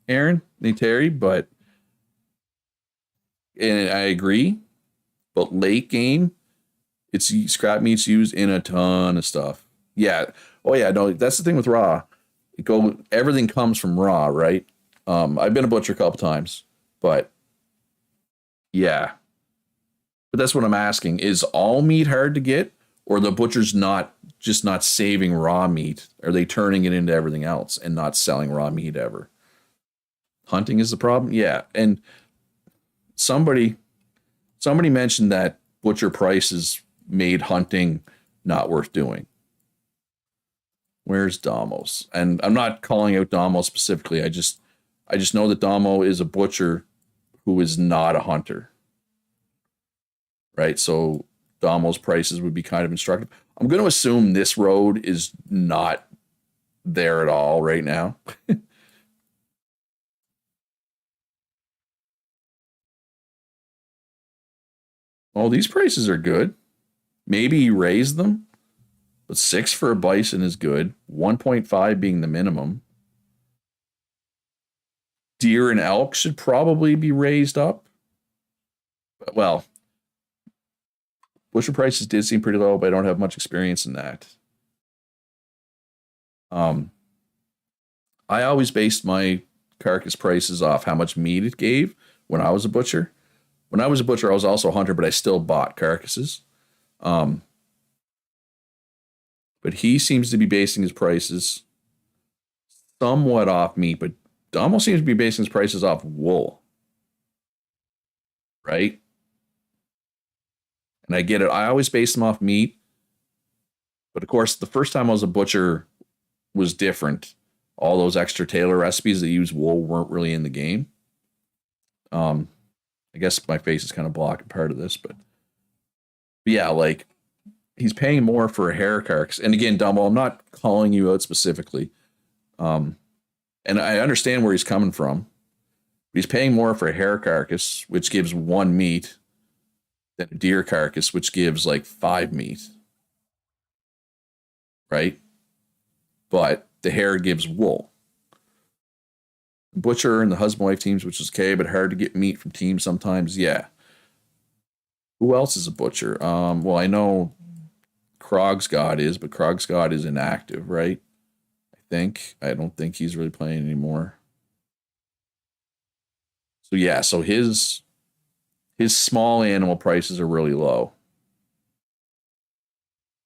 Aaron, Terry, but and I agree. But late game, it's scrap meat's used in a ton of stuff. Yeah. Oh yeah. No, that's the thing with raw. Everything comes from raw, right? I've been a butcher a couple times, but yeah. But that's what I'm asking: is all meat hard to get, or the butcher's not saving raw meat? Are they turning it into everything else and not selling raw meat ever? Hunting is the problem. Yeah, and somebody somebody mentioned that butcher prices made hunting not worth doing. Where's Damos? And I'm not calling out Damo specifically. I just know that Damo is a butcher who is not a hunter. Right? So Damo's prices would be kind of instructive. I'm going to assume this road is not there at all right now. Oh, these prices are good. Maybe you raise them, but 6 for a bison is good. 1.5 being the minimum. Deer and elk should probably be raised up. Well, butcher prices did seem pretty low, but I don't have much experience in that. Um, I always based my carcass prices off how much meat it gave when I was a butcher. When I was a butcher, I was also a hunter, but I still bought carcasses. Um, but he seems to be basing his prices somewhat off meat, but Domo seems to be basing his prices off wool, right? And I get it. I always base them off meat, but of course, the first time I was a butcher was different. All those extra Taylor recipes that use wool weren't really in the game. Um, I guess my face is kind of blocking part of this, but yeah, like he's paying more for a hair carcass. And again, Dumbo, I'm not calling you out specifically. Um, and I understand where he's coming from. He's paying more for a hair carcass, which gives one meat, than a deer carcass, which gives like five meat. Right? But the hair gives wool. Butcher and the husband wife teams, which is okay, but hard to get meat from teams sometimes. Yeah. Who else is a butcher? Well, I know Krogscott is, but Krogscott is inactive, right? I don't think he's really playing anymore. So yeah, so his small animal prices are really low.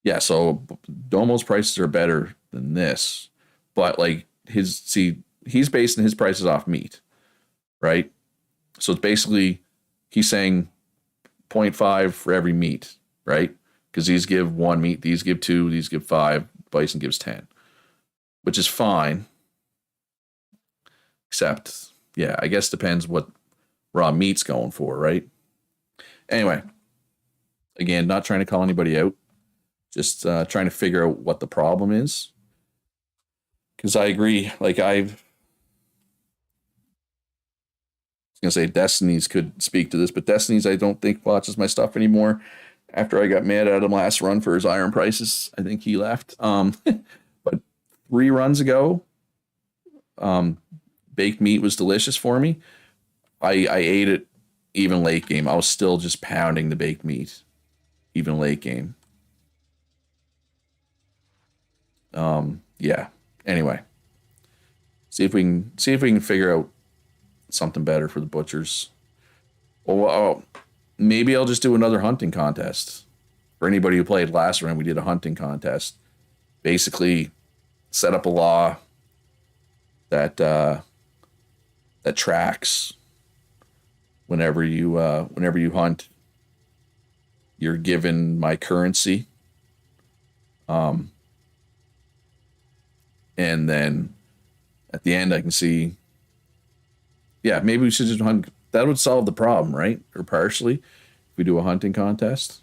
Yeah, so Domo's prices are better than this, but like he's basing his prices off meat, right? So it's basically he's saying zero point 0.5 for every meat, right? Because these give one meat, these give two, these give five, bison gives 10, which is fine. Except, yeah, I guess depends what raw meat's going for, right? Anyway, again, not trying to call anybody out, just trying to figure out what the problem is. Because I agree, like I was gonna say Destiny's could speak to this, but Destiny's I don't think watches my stuff anymore. After I got mad at him last run for his iron prices, I think he left. But 3 runs ago, baked meat was delicious for me. I ate it even late game. I was still just pounding the baked meat, even late game. Yeah. Anyway, see if we can figure out something better for the butchers. Well, maybe I'll just do another hunting contest. For anybody who played last round, we did a hunting contest. Basically, set up a law that that tracks whenever you hunt, you're given my currency. Um, and then at the end, I can see. Yeah, maybe we should just hunt. That would solve the problem, right? Or partially, if we do a hunting contest.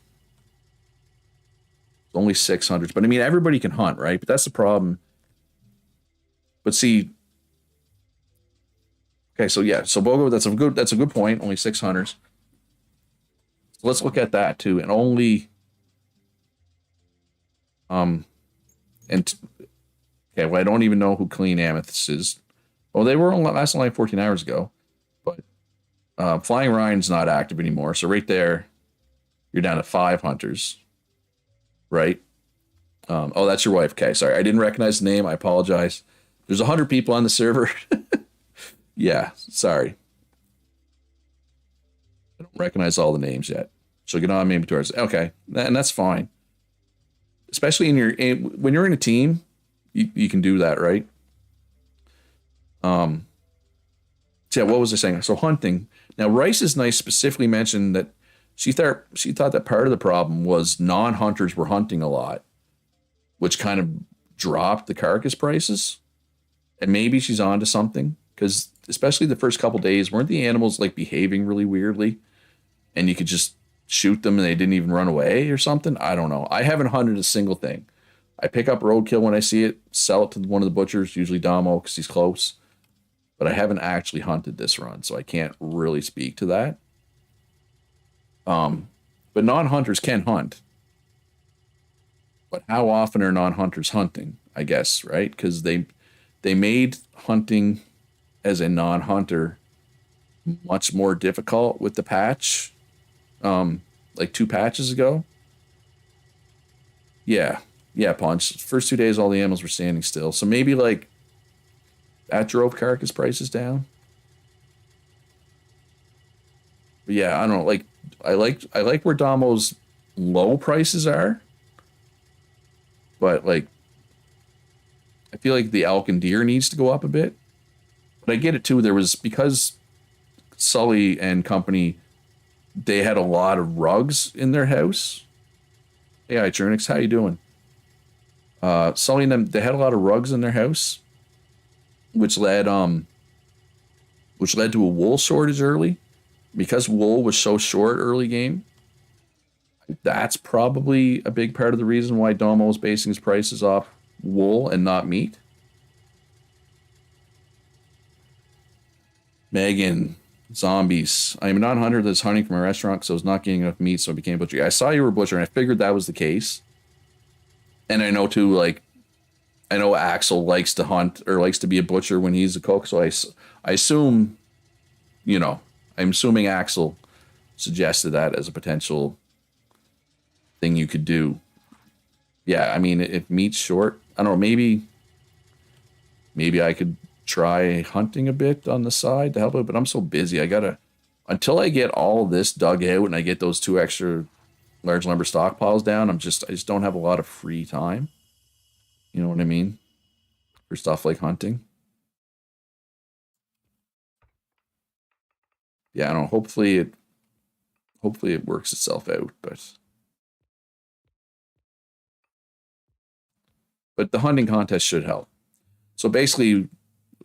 It's only 600s, but I mean everybody can hunt, right? But that's the problem. But see, okay, so yeah, so Bogo, that's a good point. Only 600s. So let's look at that too, and only um and okay, well I don't even know who Clean Amethyst is. Oh, they were only last only 14 hours ago, but Flying Ryan's not active anymore. So right there, you're down to 5 hunters, right? Oh, that's your wife. Okay, sorry, I didn't recognize the name. I apologize. There's 100 people on the server. Yeah, sorry. I don't recognize all the names yet. So get on maybe towards. Okay, and that's fine. Especially when you're in a team, you can do that, right? Um, so yeah, what was I saying? So hunting. Now Rice is nice. Specifically mentioned that she thought that part of the problem was non-hunters were hunting a lot, which kind of dropped the carcass prices. And maybe she's onto something because especially the first couple days, weren't the animals like behaving really weirdly, and you could just shoot them and they didn't even run away or something? I don't know. I haven't hunted a single thing. I pick up roadkill when I see it, sell it to one of the butchers, usually Damo because he's close. But I haven't actually hunted this run, so I can't really speak to that. But non-hunters can hunt. But how often are non-hunters hunting? I guess, right? Because they made hunting as a non-hunter much more difficult with the patch, like 2 patches ago. Yeah, yeah, Punch. First 2 days, all the animals were standing still. So maybe like that drove carcass prices down. But yeah, I don't know. Like I like where Damo's low prices are, but like I feel like the elk and deer needs to go up a bit. But I get it too. There was because Sully and company, they had a lot of rugs in their house. Hey, Itronix, how you doing? Sully and them, they had a lot of rugs in their house, which led to a wool shortage early. Because wool was so short early game, that's probably a big part of the reason why Domo is basing his prices off wool and not meat. Megan, zombies. I am a non-hunter that's hunting from a restaurant, so I was not getting enough meat, so I became a butcher. I saw you were a butcher, and I figured that was the case. And I know too, like, I know Axel likes to hunt or likes to be a butcher when he's a cook, so I assume, I'm assuming Axel suggested that as a potential thing you could do. Yeah, I mean, if meat's short, I don't know, maybe I could try hunting a bit on the side to help it, but I'm so busy. Until I get all of this dug out and I get those 2 extra large lumber stockpiles down, I just don't have a lot of free time. You know what I mean? For stuff like hunting. Yeah, I don't know. Hopefully it works itself out, but the hunting contest should help. So basically,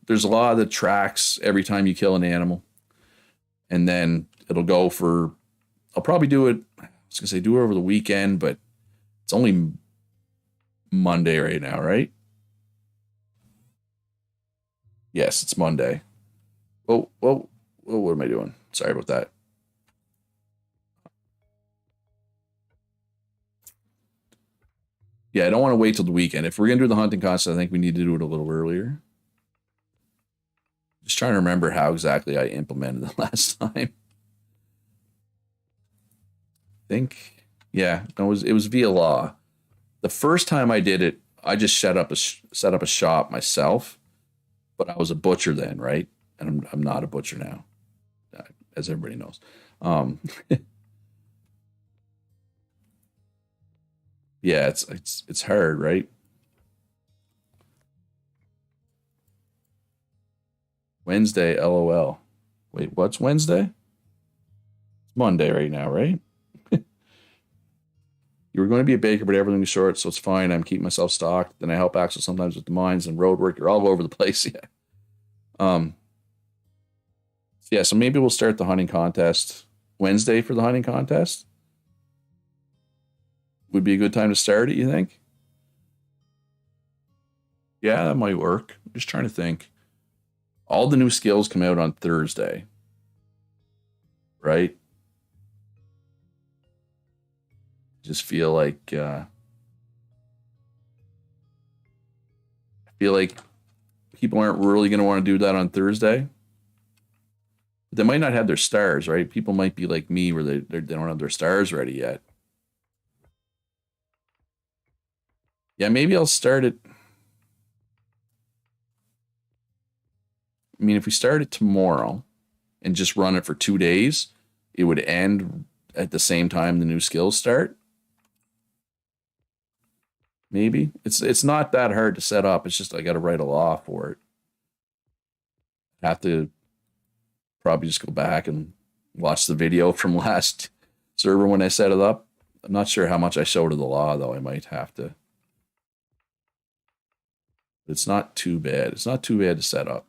there's a lot of the tracks every time you kill an animal, and then it'll go for. I'll probably do it. I was gonna say do it over the weekend, but it's only Monday right now, right? Yes, it's Monday. Oh, what am I doing? Sorry about that. Yeah, I don't want to wait till the weekend. If we're gonna do the hunting contest, I think we need to do it a little earlier. Just trying to remember how exactly I implemented it last time. I think, yeah, it was via law. The first time I did it, I just set up a shop myself, but I was a butcher then, right? And I'm not a butcher now, as everybody knows. Yeah, it's hard, right? Wednesday, LOL. Wait, what's Wednesday? It's Monday right now, right? You were going to be a baker, but everything was short, so it's fine. I'm keeping myself stocked. Then I help Axel sometimes with the mines and road work. You're all over the place, yeah. Um, yeah, so maybe we'll start the hunting contest Wednesday for the hunting contest. Would be a good time to start it, you think? Yeah, that might work. I'm just trying to think. All the new skills come out on Thursday, right? Just feel like people aren't really going to want to do that on Thursday. They might not have their stars, right? People might be like me where they don't have their stars ready yet. Yeah, maybe I'll start it. I mean, if we start it tomorrow and just run it for 2 days, it would end at the same time the new skills start. Maybe it's not that hard to set up. It's just I got to write a law for it. Have to probably just go back and watch the video from last server when I set it up. I'm not sure how much I showed of the law though. I might have to. It's not too bad. It's not too bad to set up.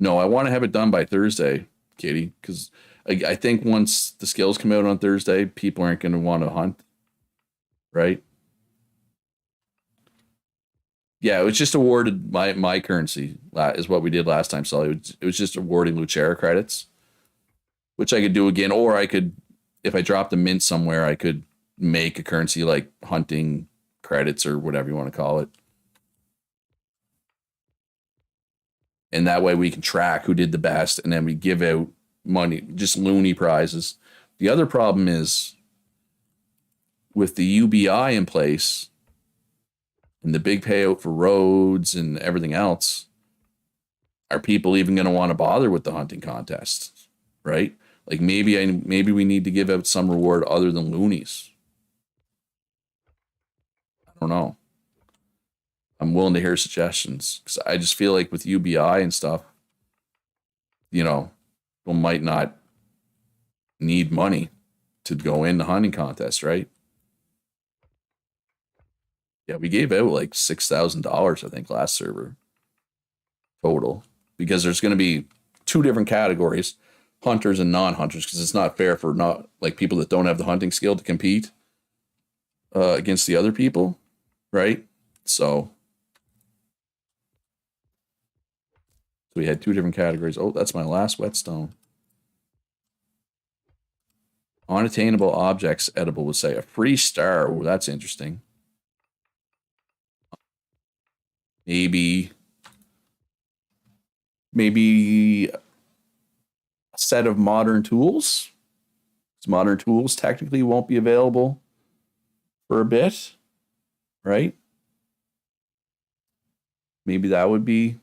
No, I want to have it done by Thursday, Katie, because I think once the skills come out on Thursday, people aren't going to want to hunt, right? Yeah, it was just awarded my currency is what we did last time. So it was just awarding Lucera credits, which I could do again, or I could, if I dropped a mint somewhere, I could make a currency like hunting credits or whatever you want to call it. And that way we can track who did the best, and then we give out money, just loony prizes. The other problem is with the UBI in place and the big payout for roads and everything else, are people even going to want to bother with the hunting contest, right? Like maybe we need to give out some reward other than loonies. I don't know. I'm willing to hear suggestions because I just feel like with UBI and stuff, people might not need money to go into hunting contests, right? Yeah, we gave out like $6,000, I think, last server total because there's going to be two different categories, hunters and non-hunters, because it's not fair for not like people that don't have the hunting skill to compete against the other people, right? So we had two different categories. Oh, that's my last whetstone. Unattainable objects edible would say a free star. Oh, that's interesting. Maybe a set of modern tools. Modern tools technically won't be available for a bit, right? Maybe that would be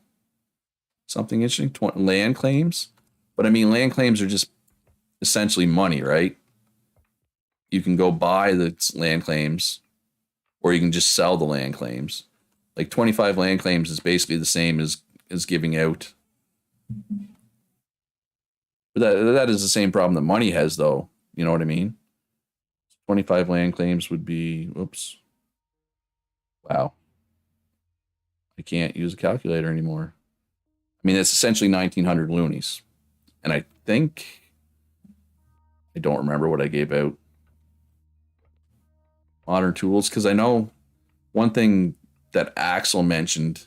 something interesting. Land claims. But I mean, land claims are just essentially money, right? You can go buy the land claims or you can just sell the land claims. Like 25 land claims is basically the same as giving out. But that is the same problem that money has, though. You know what I mean? 25 land claims would be, oops. Wow. I can't use a calculator anymore. I mean, it's essentially 1,900 loonies. And I don't remember what I gave out. Modern tools, because I know one thing that Axel mentioned,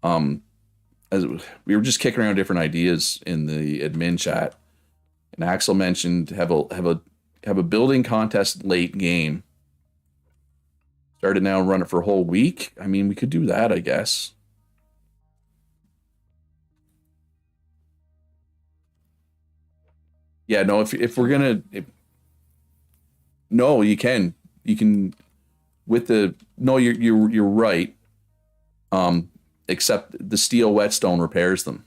as we were just kicking around different ideas in the admin chat, and Axel mentioned have a building contest late game. Start it now and run it for a whole week. I mean, we could do that, I guess. Yeah, no, if we're gonna, no, you can with the no, you're right. Except the steel whetstone repairs them,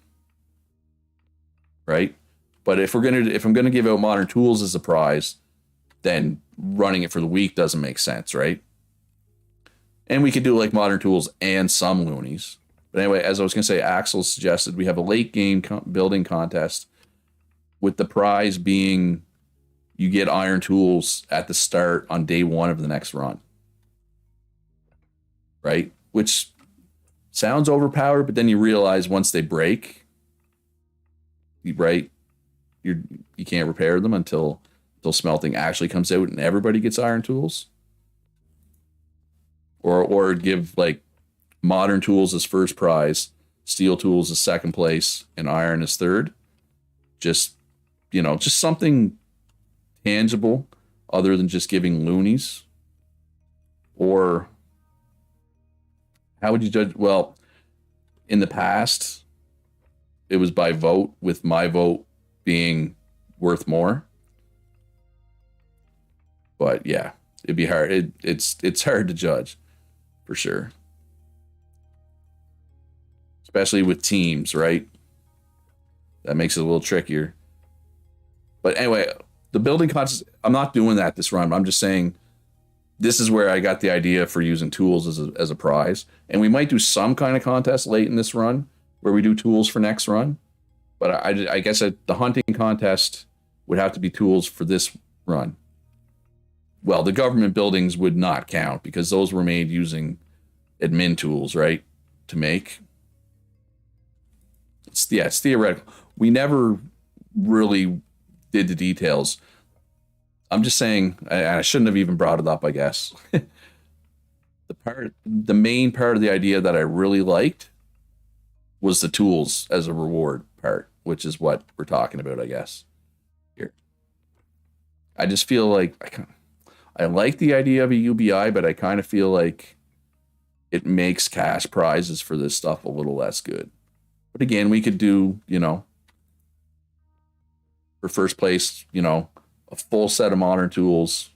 right? But if I'm gonna give out modern tools as a prize, then running it for the week doesn't make sense, right? And we could do like modern tools and some loonies. But anyway, as I was gonna say, Axel suggested we have a late game building contest with the prize being you get iron tools at the start on day one of the next run, right? Which sounds overpowered, but then you realize once they break, right, you can't repair them until smelting actually comes out and everybody gets iron tools. Or give like modern tools as first prize, steel tools as second place, and iron as third. Just something tangible other than just giving loonies. Or how would you judge? Well, in the past, it was by vote, with my vote being worth more. But yeah, it'd be hard. It's hard to judge, for sure. Especially with teams, right? That makes it a little trickier. But anyway, the building contest, I'm not doing that this run. I'm just saying this is where I got the idea for using tools as a prize. And we might do some kind of contest late in this run where we do tools for next run. But I guess the hunting contest would have to be tools for this run. Well, the government buildings would not count because those were made using admin tools, right? To make. It's theoretical. We never really did the details. I'm just saying, I shouldn't have even brought it up, I guess. The main part of the idea that I really liked was the tools as a reward part, which is what we're talking about, I guess. Here. I just feel like I like the idea of a UBI, but I kind of feel like it makes cash prizes for this stuff a little less good. But again, we could do, for first place, a full set of modern tools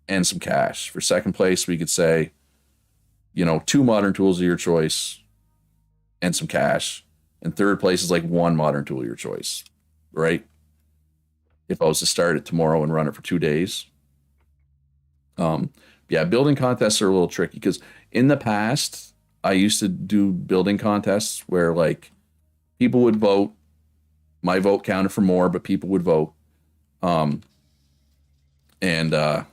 and some cash. For second place, we could say, 2 modern tools of your choice and some cash. And third place is like 1 modern tool of your choice, right? If I was to start it tomorrow and run it for 2 days. Um, yeah, building contests are a little tricky because in the past, I used to do building contests where like people would vote. My vote counted for more, but people would vote. Um, and what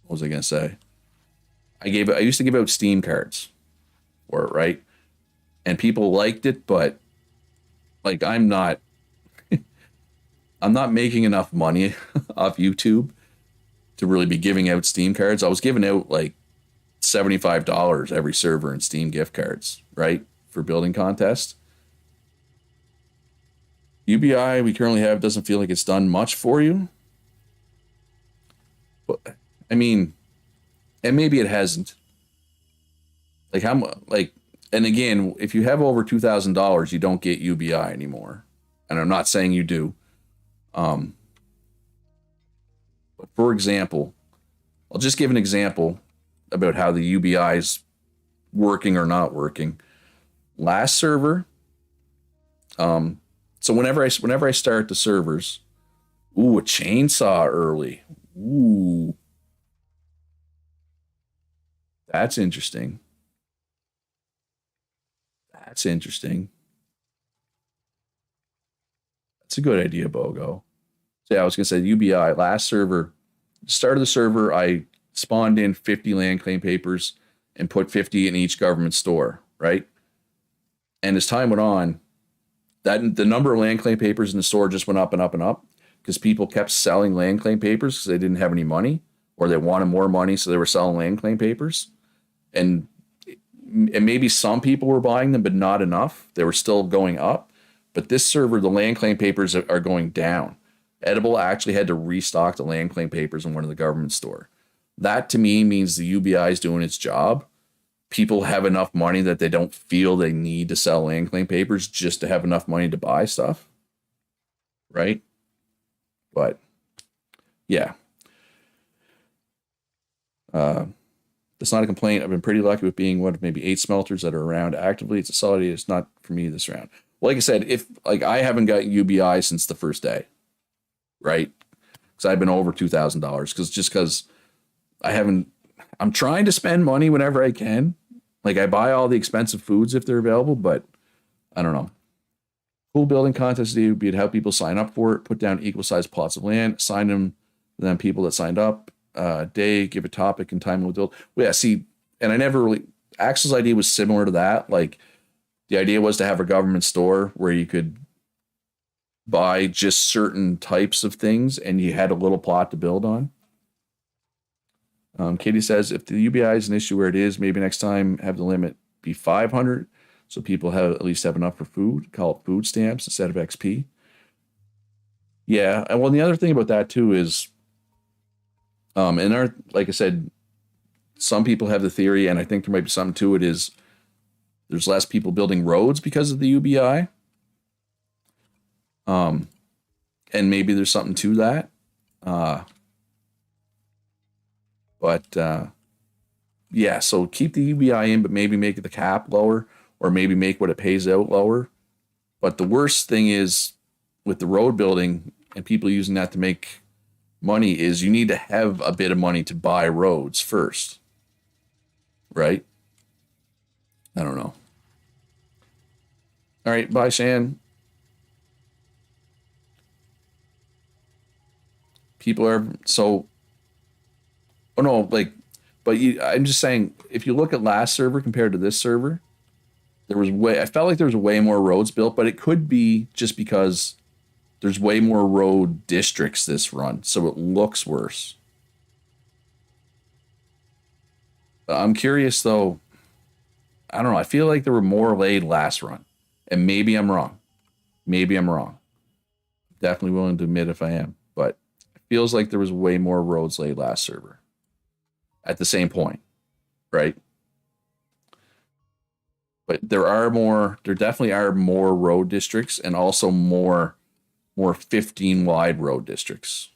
was I gonna say? I used to give out Steam cards for it, right? And people liked it, but like I'm not making enough money off YouTube to really be giving out Steam cards. I was giving out like $75 every server in Steam gift cards, right? For building contests. UBI we currently have doesn't feel like it's done much for you. But I mean, and maybe it hasn't. Like how like and again, if you have over $2,000, you don't get UBI anymore. And I'm not saying you do. Um, but for example, I'll just give an example about how the UBI is working or not working. Last server, so whenever I start the servers, ooh, a chainsaw early. Ooh, that's interesting. That's interesting. That's a good idea, Bogo. So yeah, I was gonna say UBI last server, start of the server, I spawned in 50 land claim papers and put 50 in each government store, right? And as time went on, that the number of land claim papers in the store just went up and up and up because people kept selling land claim papers because they didn't have any money or they wanted more money, so they were selling land claim papers. And and maybe some people were buying them, but not enough. They were still going up. But this server, the land claim papers are going down. Edible actually had to restock the land claim papers in one of the government store. That to me means the UBI is doing its job. People have enough money that they don't feel they need to sell land claim papers just to have enough money to buy stuff. Right? But yeah. That's not a complaint. I've been pretty lucky with being one of maybe 8 smelters that are around actively. It's a solid idea. It's not for me this round. Like I said, if like I haven't got UBI since the first day, right? Because I've been over $2,000 because I haven't. I'm trying to spend money whenever I can. Like I buy all the expensive foods if they're available, but I don't know. Cool building contest would be to help people sign up for it. Put down equal sized plots of land, assign them to them people that signed up. Day, give a topic and time will build. Well, yeah, see, and I never really. Axel's idea was similar to that. Like the idea was to have a government store where you could buy just certain types of things and you had a little plot to build on. Katie says if the UBI is an issue where it is, maybe next time have the limit be 500 so people have at least have enough for food. Call it food stamps instead of XP. Yeah, and well, the other thing about that too is, and our like I said, some people have the theory, and I think there might be something to it. Is there's less people building roads because of the UBI, and maybe there's something to that. But yeah, so keep the UBI in, but maybe make the cap lower, or maybe make what it pays out lower. But the worst thing is with the road building and people using that to make money is you need to have a bit of money to buy roads first, right? I don't know. All right, bye, Shan. People are so. Oh no, like, but I'm just saying, if you look at last server compared to this server, there was way. I felt like there was way more roads built, but it could be just because there's way more road districts this run, so it looks worse. I'm curious though. I don't know. I feel like there were more laid last run, and maybe I'm wrong. Maybe I'm wrong. Definitely willing to admit if I am, but it feels like there was way more roads laid last server at the same point, right? But there are more. There definitely are more road districts, and also more 15 wide road districts.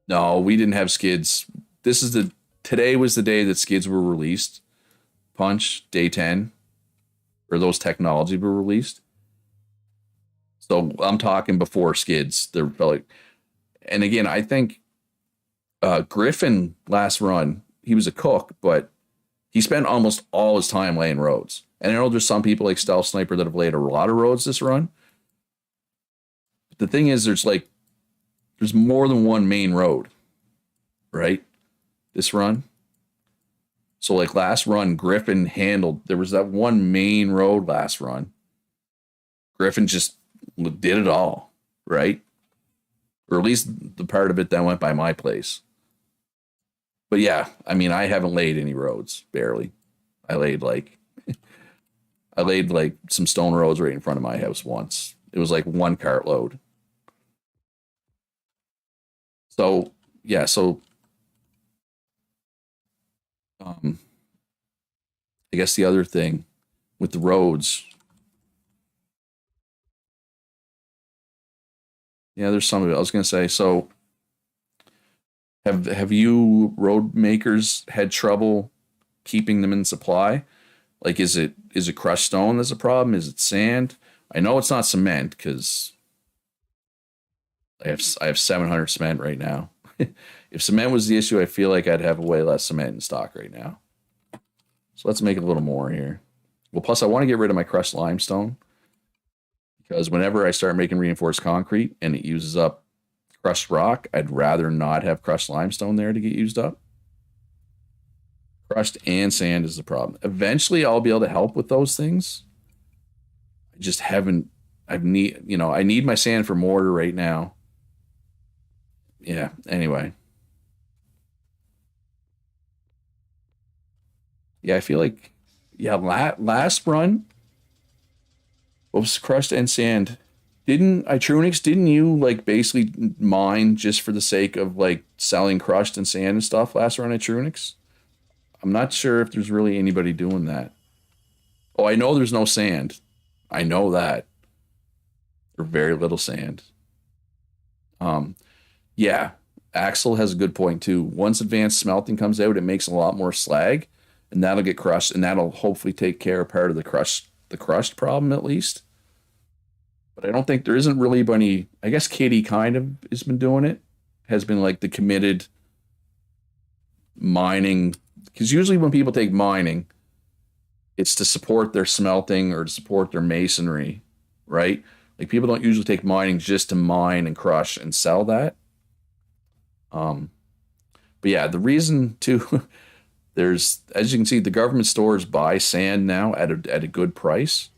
No, we didn't have skids. This is the Today was the day that skids were released. Punch day 10, or those technology were released. So I'm talking before skids. There felt like And again, I think Griffin last run, he was a cook, but he spent almost all his time laying roads. And I know there's some people like Stealth Sniper that have laid a lot of roads this run. But the thing is, there's more than one main road, right? This run. So like last run, Griffin handled, there was that one main road last run. Griffin just did it all, right? Or at least the part of it that went by my place. But yeah, I mean, I haven't laid any roads, barely. I laid like some stone roads right in front of my house once. It was like one cartload. So yeah, I guess the other thing with the roads, yeah, there's some of it. I was gonna say, so have you road makers had trouble keeping them in supply? Like, is it crushed stone that's a problem? Is it sand? I know it's not cement because I have 700 cement right now. If cement was the issue, I feel like I'd have way less cement in stock right now. So let's make it a little more here. Well, plus I want to get rid of my crushed limestone because whenever I start making reinforced concrete and it uses up crushed rock, I'd rather not have crushed limestone there to get used up. Crushed and sand is the problem. Eventually I'll be able to help with those things. I just haven't I need my sand for mortar right now. Yeah, anyway. Yeah, I feel like yeah, last run was crushed and sand. Didn't Itrunix, didn't you like basically mine just for the sake of like selling crushed and sand and stuff last run at Itrunix? I'm not sure if there's really anybody doing that. Oh, I know there's no sand. I know that. Or very little sand. Um, yeah, Axel has a good point too. Once advanced smelting comes out, it makes a lot more slag, and that'll get crushed, and that'll hopefully take care of part of the crushed problem at least. But I don't think there isn't really any. I guess Katie kind of has been doing it, has been like the committed mining, because usually when people take mining, it's to support their smelting or to support their masonry, right? Like people don't usually take mining just to mine and crush and sell that. Um, but yeah, the reason too, there's as you can see, the government stores buy sand now at a good price.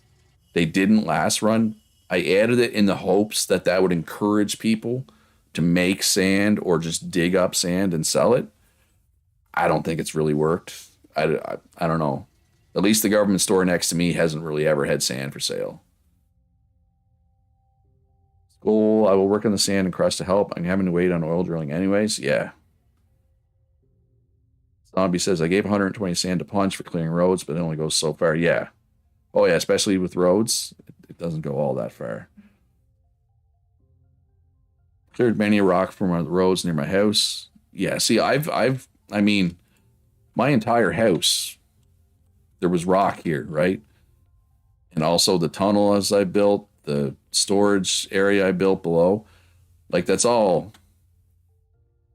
They didn't last run. I added it in the hopes that that would encourage people to make sand or just dig up sand and sell it. I don't think it's really worked. I don't know. At least the government store next to me hasn't really ever had sand for sale. Goal, I will work on the sand and crust to help. I'm having to wait on oil drilling anyways. Yeah. Zombie says, I gave 120 sand to punch for clearing roads, but it only goes so far. Yeah. Oh, yeah, especially with roads. It doesn't go all that far. Cleared many a rock from the roads near my house. Yeah, see, I mean, my entire house, there was rock here, right? And also the tunnel as I built, the storage area I built below, like that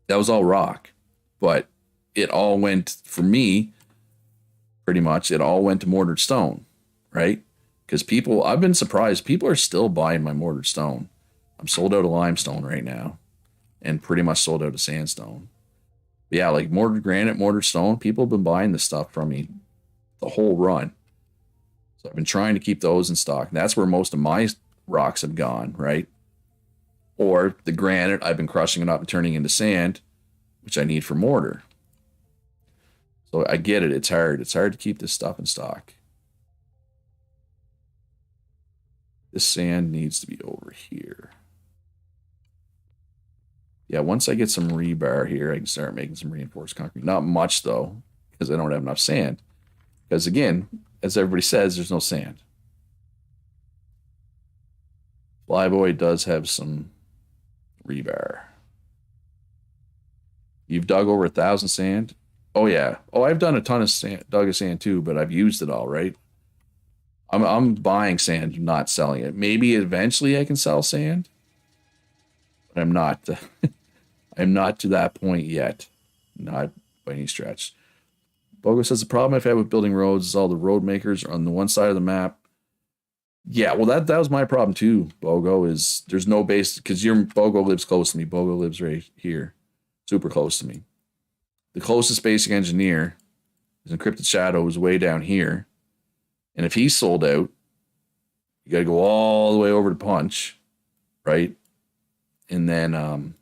was all rock. But it all went, for me, pretty much, it all went to mortared stone, right? Because I've been surprised, people are still buying my mortared stone. I'm sold out of limestone right now and pretty much sold out of sandstone. But yeah, like mortared granite, mortared stone, people have been buying this stuff from me the whole run. So I've been trying to keep those in stock. And that's where most of my rocks have gone, right? Or the granite, I've been crushing it up and turning into sand, which I need for mortar. So I get it. It's hard. It's hard to keep this stuff in stock. This sand needs to be over here. Yeah, once I get some rebar here, I can start making some reinforced concrete. Not much, though, because I don't have enough sand. Because, again, as everybody says, there's no sand. Flyboy does have some rebar. You've dug over 1,000 sand? Oh, yeah. Oh, I've done a ton of sand, dug of sand, too, but I've used it all, right? I'm buying sand, not selling it. Maybe eventually I can sell sand, but I'm not. I'm not to that point yet. Not by any stretch. Bogo says the problem I've had with building roads is all the road makers are on the one side of the map. Yeah, well that was my problem too, Bogo, is there's no base because your Bogo lives close to me. Bogo lives right here. Super close to me. The closest basic engineer is Encrypted Shadow is way down here. And if he's sold out, you gotta go all the way over to Punch, right? And then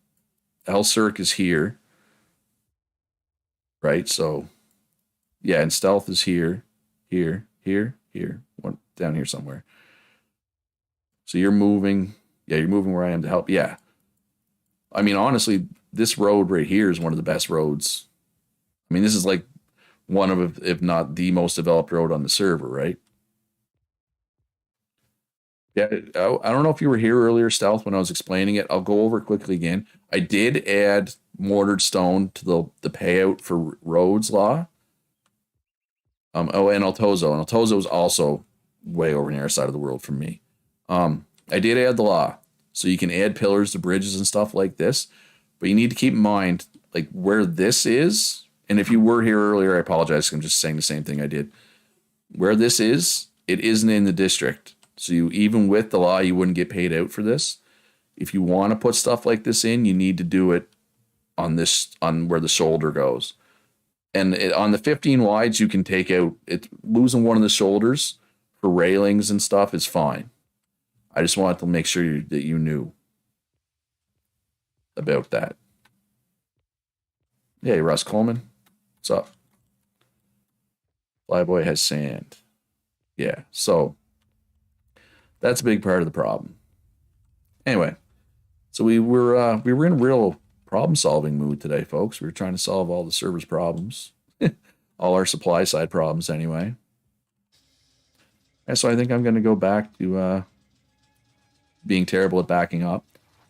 El Cirque is here. Right? So yeah, and Stealth is here, one down here somewhere. So you're moving. Yeah, you're moving where I am to help. Yeah. I mean, honestly, this road right here is one of the best roads. I mean, this is like one of, if not the most developed road on the server, right? Yeah, I don't know if you were here earlier, Stealth, when I was explaining it. I'll go over it quickly again. I did add mortared stone to the payout for roads law. And Altozo. And Altozo is also way over on the other side of the world from me. I did add the law. So you can add pillars to bridges and stuff like this. But you need to keep in mind, like, where this is. And if you were here earlier, I apologize. I'm just saying the same thing I did. Where this is, it isn't in the district. So you, even with the law, you wouldn't get paid out for this. If you want to put stuff like this in, you need to do it on where the shoulder goes. And on the 15 wides, you can take out it. Losing one of the shoulders for railings and stuff is fine. I just wanted to make sure that you knew about that. Hey, Russ Coleman, what's up? Flyboy has sand. Yeah, so that's a big part of the problem. Anyway, so we were in a real problem-solving mood today, folks. We were trying to solve all the server's problems, all our supply side problems, anyway. And so I think I'm going to go back to being terrible at backing up.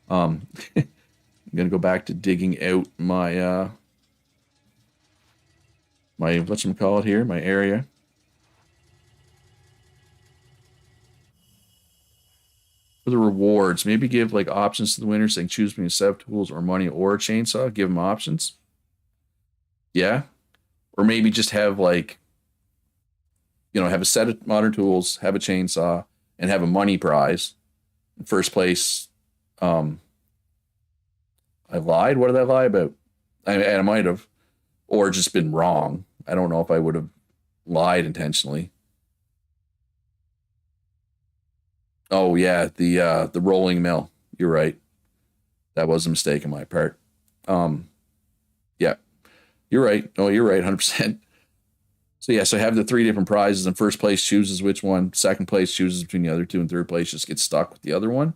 I'm going to go back to digging out my my whatchamacallit here, my area. For the rewards, maybe give like options to the winners saying choose between a set of tools or money or a chainsaw. Give them options. Yeah. Or maybe just have like, have a set of modern tools, have a chainsaw, and have a money prize. First place, I lied. What did I lie about? I might have, or just been wrong. I don't know if I would have lied intentionally. Oh yeah, the rolling mill. You're right. That was a mistake on my part. Yeah, you're right. Oh, you're right, 100%. So yeah, so have the 3 different prizes, and first place chooses which one. Second place chooses between the other 2, and third place just gets stuck with the other one.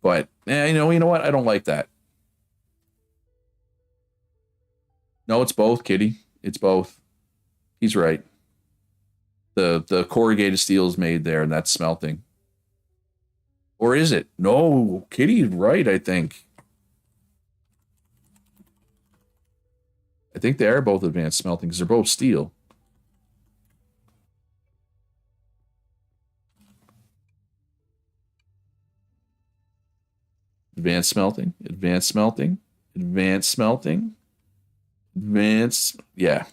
But you know what? I don't like that. No, it's both, Kitty. It's both. He's right. The corrugated steel is made there, and that's smelting. Or is it? No, Kitty's right, I think. I think they are both advanced smelting because they're both steel. Advanced smelting, advanced smelting, advanced smelting, advanced. Yeah.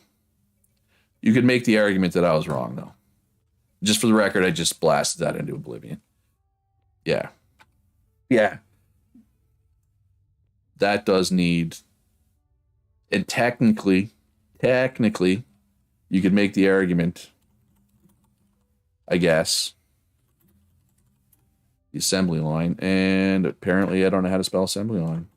You could make the argument that I was wrong, though. Just for the record, I just blasted that into oblivion. Yeah. Yeah. That does need. And technically, you could make the argument, I guess, the assembly line. And apparently I don't know how to spell assembly line.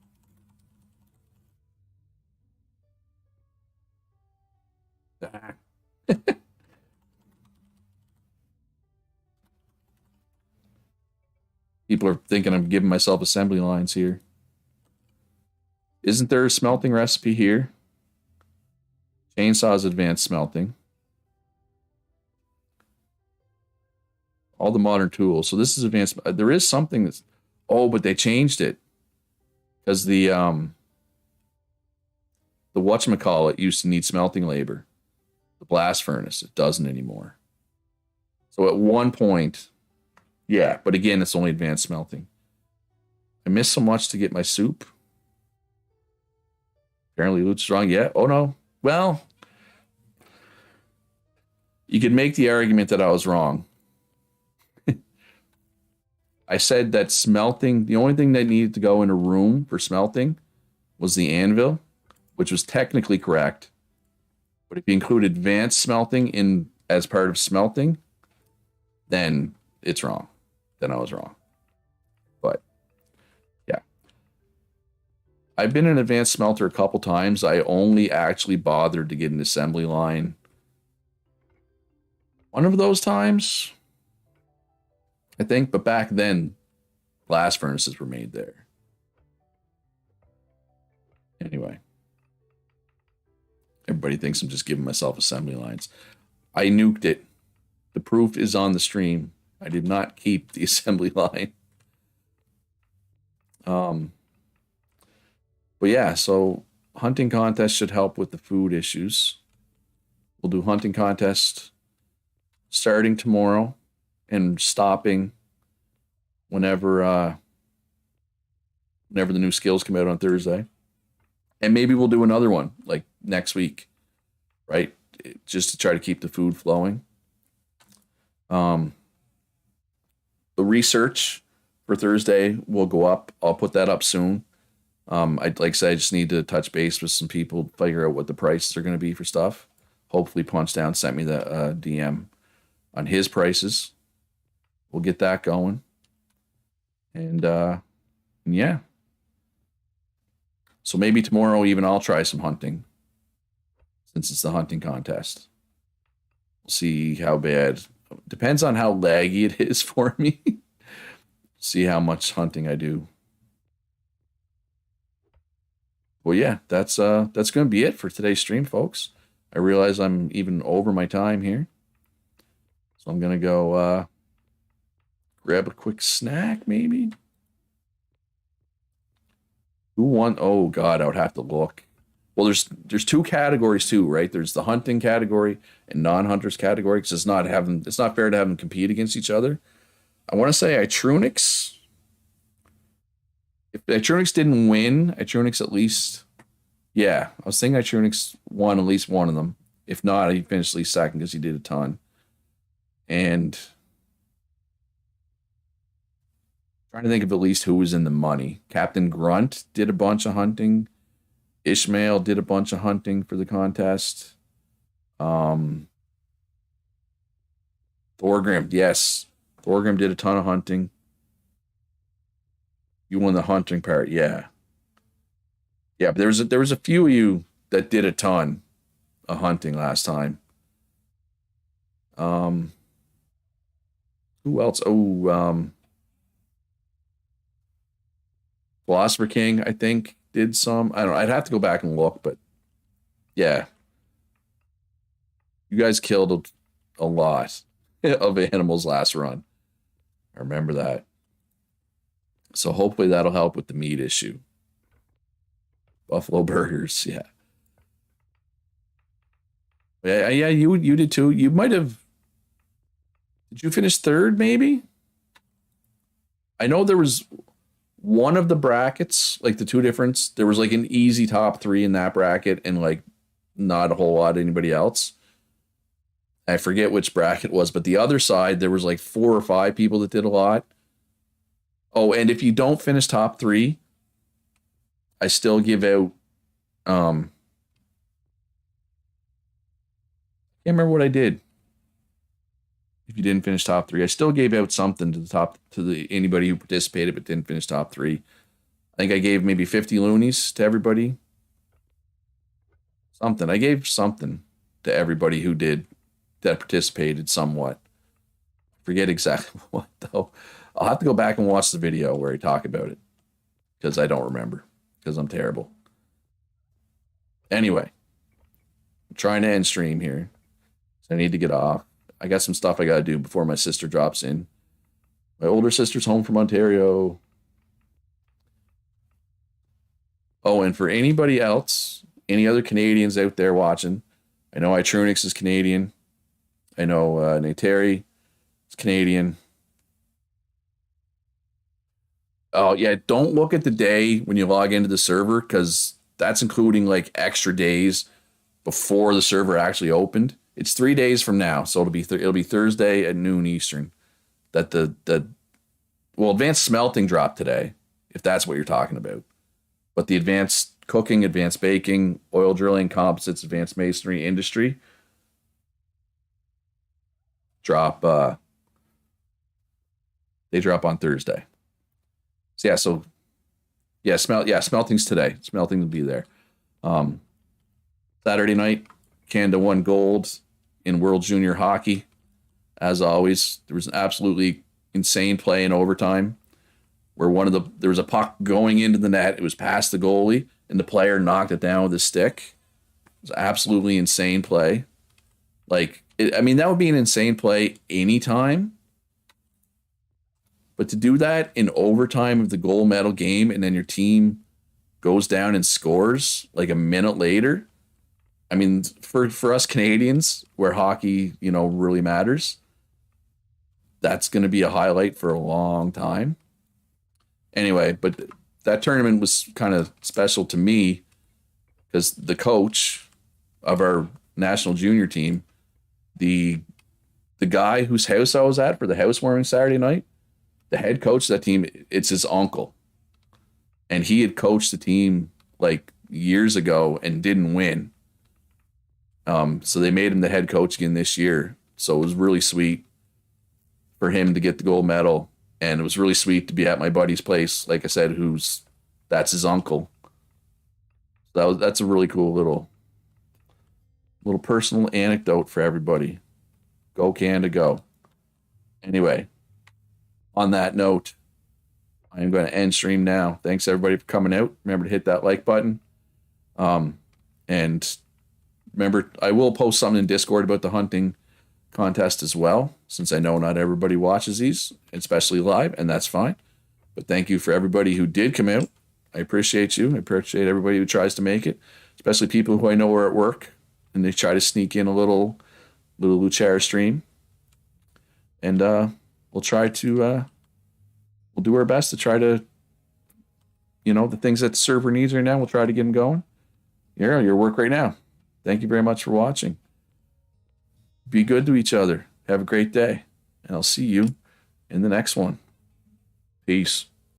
People are thinking I'm giving myself assembly lines here. Isn't there a smelting recipe here? Chainsaws advanced smelting. All the modern tools. So this is advanced. There is something that's. Oh, but they changed it because the whatchamacallit used to need smelting labor. The blast furnace, it doesn't anymore. So at one point, yeah, but again, it's only advanced smelting. I missed so much to get my soup. Apparently Luke's wrong. Yeah. Oh no. Well, you could make the argument that I was wrong. I said that smelting, the only thing that needed to go in a room for smelting was the anvil, which was technically correct. But if you include advanced smelting in as part of smelting, then it's wrong. Then I was wrong. But yeah, I've been an advanced smelter a couple times. I only actually bothered to get an assembly line one of those times, I think. But back then, glass furnaces were made there. Anyway, everybody thinks I'm just giving myself assembly lines. I nuked it. The proof is on the stream. I did not keep the assembly line. But yeah, so hunting contests should help with the food issues. We'll do hunting contest starting tomorrow and stopping whenever the new skills come out on Thursday. And maybe we'll do another one like next week, right? Just to try to keep the food flowing. The research for Thursday will go up. I'll put that up soon. I'd like I said, I just need to touch base with some people, figure out what the prices are going to be for stuff. Hopefully, Punch Down sent me the DM on his prices. We'll get that going, and yeah. So maybe tomorrow even I'll try some hunting, since it's the hunting contest. We'll see how bad. Depends on how laggy it is for me. See how much hunting I do. Well, yeah, that's going to be it for today's stream, folks. I realize I'm even over my time here, so I'm going to go grab a quick snack, maybe. Who won? Oh God, I would have to look. Well, there's two categories too, right? There's the hunting category and non-hunters category, because it's not fair to have them compete against each other. I want to say Itrunix. If Itrunix didn't win, Itrunix at least, yeah, I was thinking Itrunix won at least one of them. If not, he finished at least second because he did a ton. And trying to think of at least who was in the money. Captain Grunt did a bunch of hunting. Ishmael did a bunch of hunting for the contest. Thorgrim, yes. Thorgrim did a ton of hunting. You won the hunting part, yeah. Yeah, but there was a few of you that did a ton of hunting last time. Who else? Oh, Philosopher King, I think, did some. I don't know. I'd have to go back and look, but yeah. You guys killed a lot of animals last run. I remember that. So hopefully that'll help with the meat issue. Buffalo burgers, yeah. Yeah, you did too. You might have. Did you finish third, maybe? I know there was one of the brackets, like the two difference. There was like an easy top three in that bracket, and like not a whole lot of anybody else. I forget which bracket it was, but the other side, there was like 4 or 5 people that did a lot. Oh, and if you don't finish top 3, I still give out. Can't remember what I did. If you didn't finish top 3, I still gave out something to anybody who participated but didn't finish top 3. I think I gave maybe 50 loonies to everybody. Something. I gave something to everybody who did that participated somewhat. Forget exactly what though. I'll have to go back and watch the video where I talk about it, because I don't remember, because I'm terrible. Anyway, I'm trying to end stream here, so I need to get off. I got some stuff I got to do before my sister drops in. My older sister's home from Ontario. Oh, and for anybody else, any other Canadians out there watching, I know Itrunix is Canadian. I know Nateri is Canadian. Oh, yeah, don't look at the day when you log into the server, because that's including like extra days before the server actually opened. It's 3 days from now, so it'll be Thursday at noon Eastern that the well, advanced smelting dropped today, if that's what you're talking about. But the advanced cooking, advanced baking, oil drilling, composites, advanced masonry industry drop they drop on Thursday. So smelting's today. Smelting will be there. Um, Saturday night, Canada won gold in World Junior Hockey. As always, there was an absolutely insane play in overtime where there was a puck going into the net. It was past the goalie, and the player knocked it down with his stick. It was absolutely insane play. That would be an insane play anytime. But to do that in overtime of the gold medal game, and then your team goes down and scores like a minute later. I mean, for us Canadians, where hockey, really matters, that's going to be a highlight for a long time. Anyway, but that tournament was kind of special to me because the coach of our national junior team, the guy whose house I was at for the housewarming Saturday night, the head coach of that team, it's his uncle. And he had coached the team like years ago and didn't win. So they made him the head coach again this year. So it was really sweet for him to get the gold medal. And it was really sweet to be at my buddy's place, like I said, that's his uncle. That's a really cool little personal anecdote for everybody. Go Canada, go. Anyway, on that note, I'm going to end stream now. Thanks everybody for coming out. Remember to hit that like button. And remember, I will post something in Discord about the hunting contest as well, since I know not everybody watches these, especially live, and that's fine. But thank you for everybody who did come out. I appreciate you. I appreciate everybody who tries to make it, especially people who I know are at work and they try to sneak in a little Luchara stream. And we'll try to we'll do our best to try to, the things that the server needs right now, we'll try to get them going. You're on your work right now. Thank you very much for watching. Be good to each other. Have a great day. And I'll see you in the next one. Peace.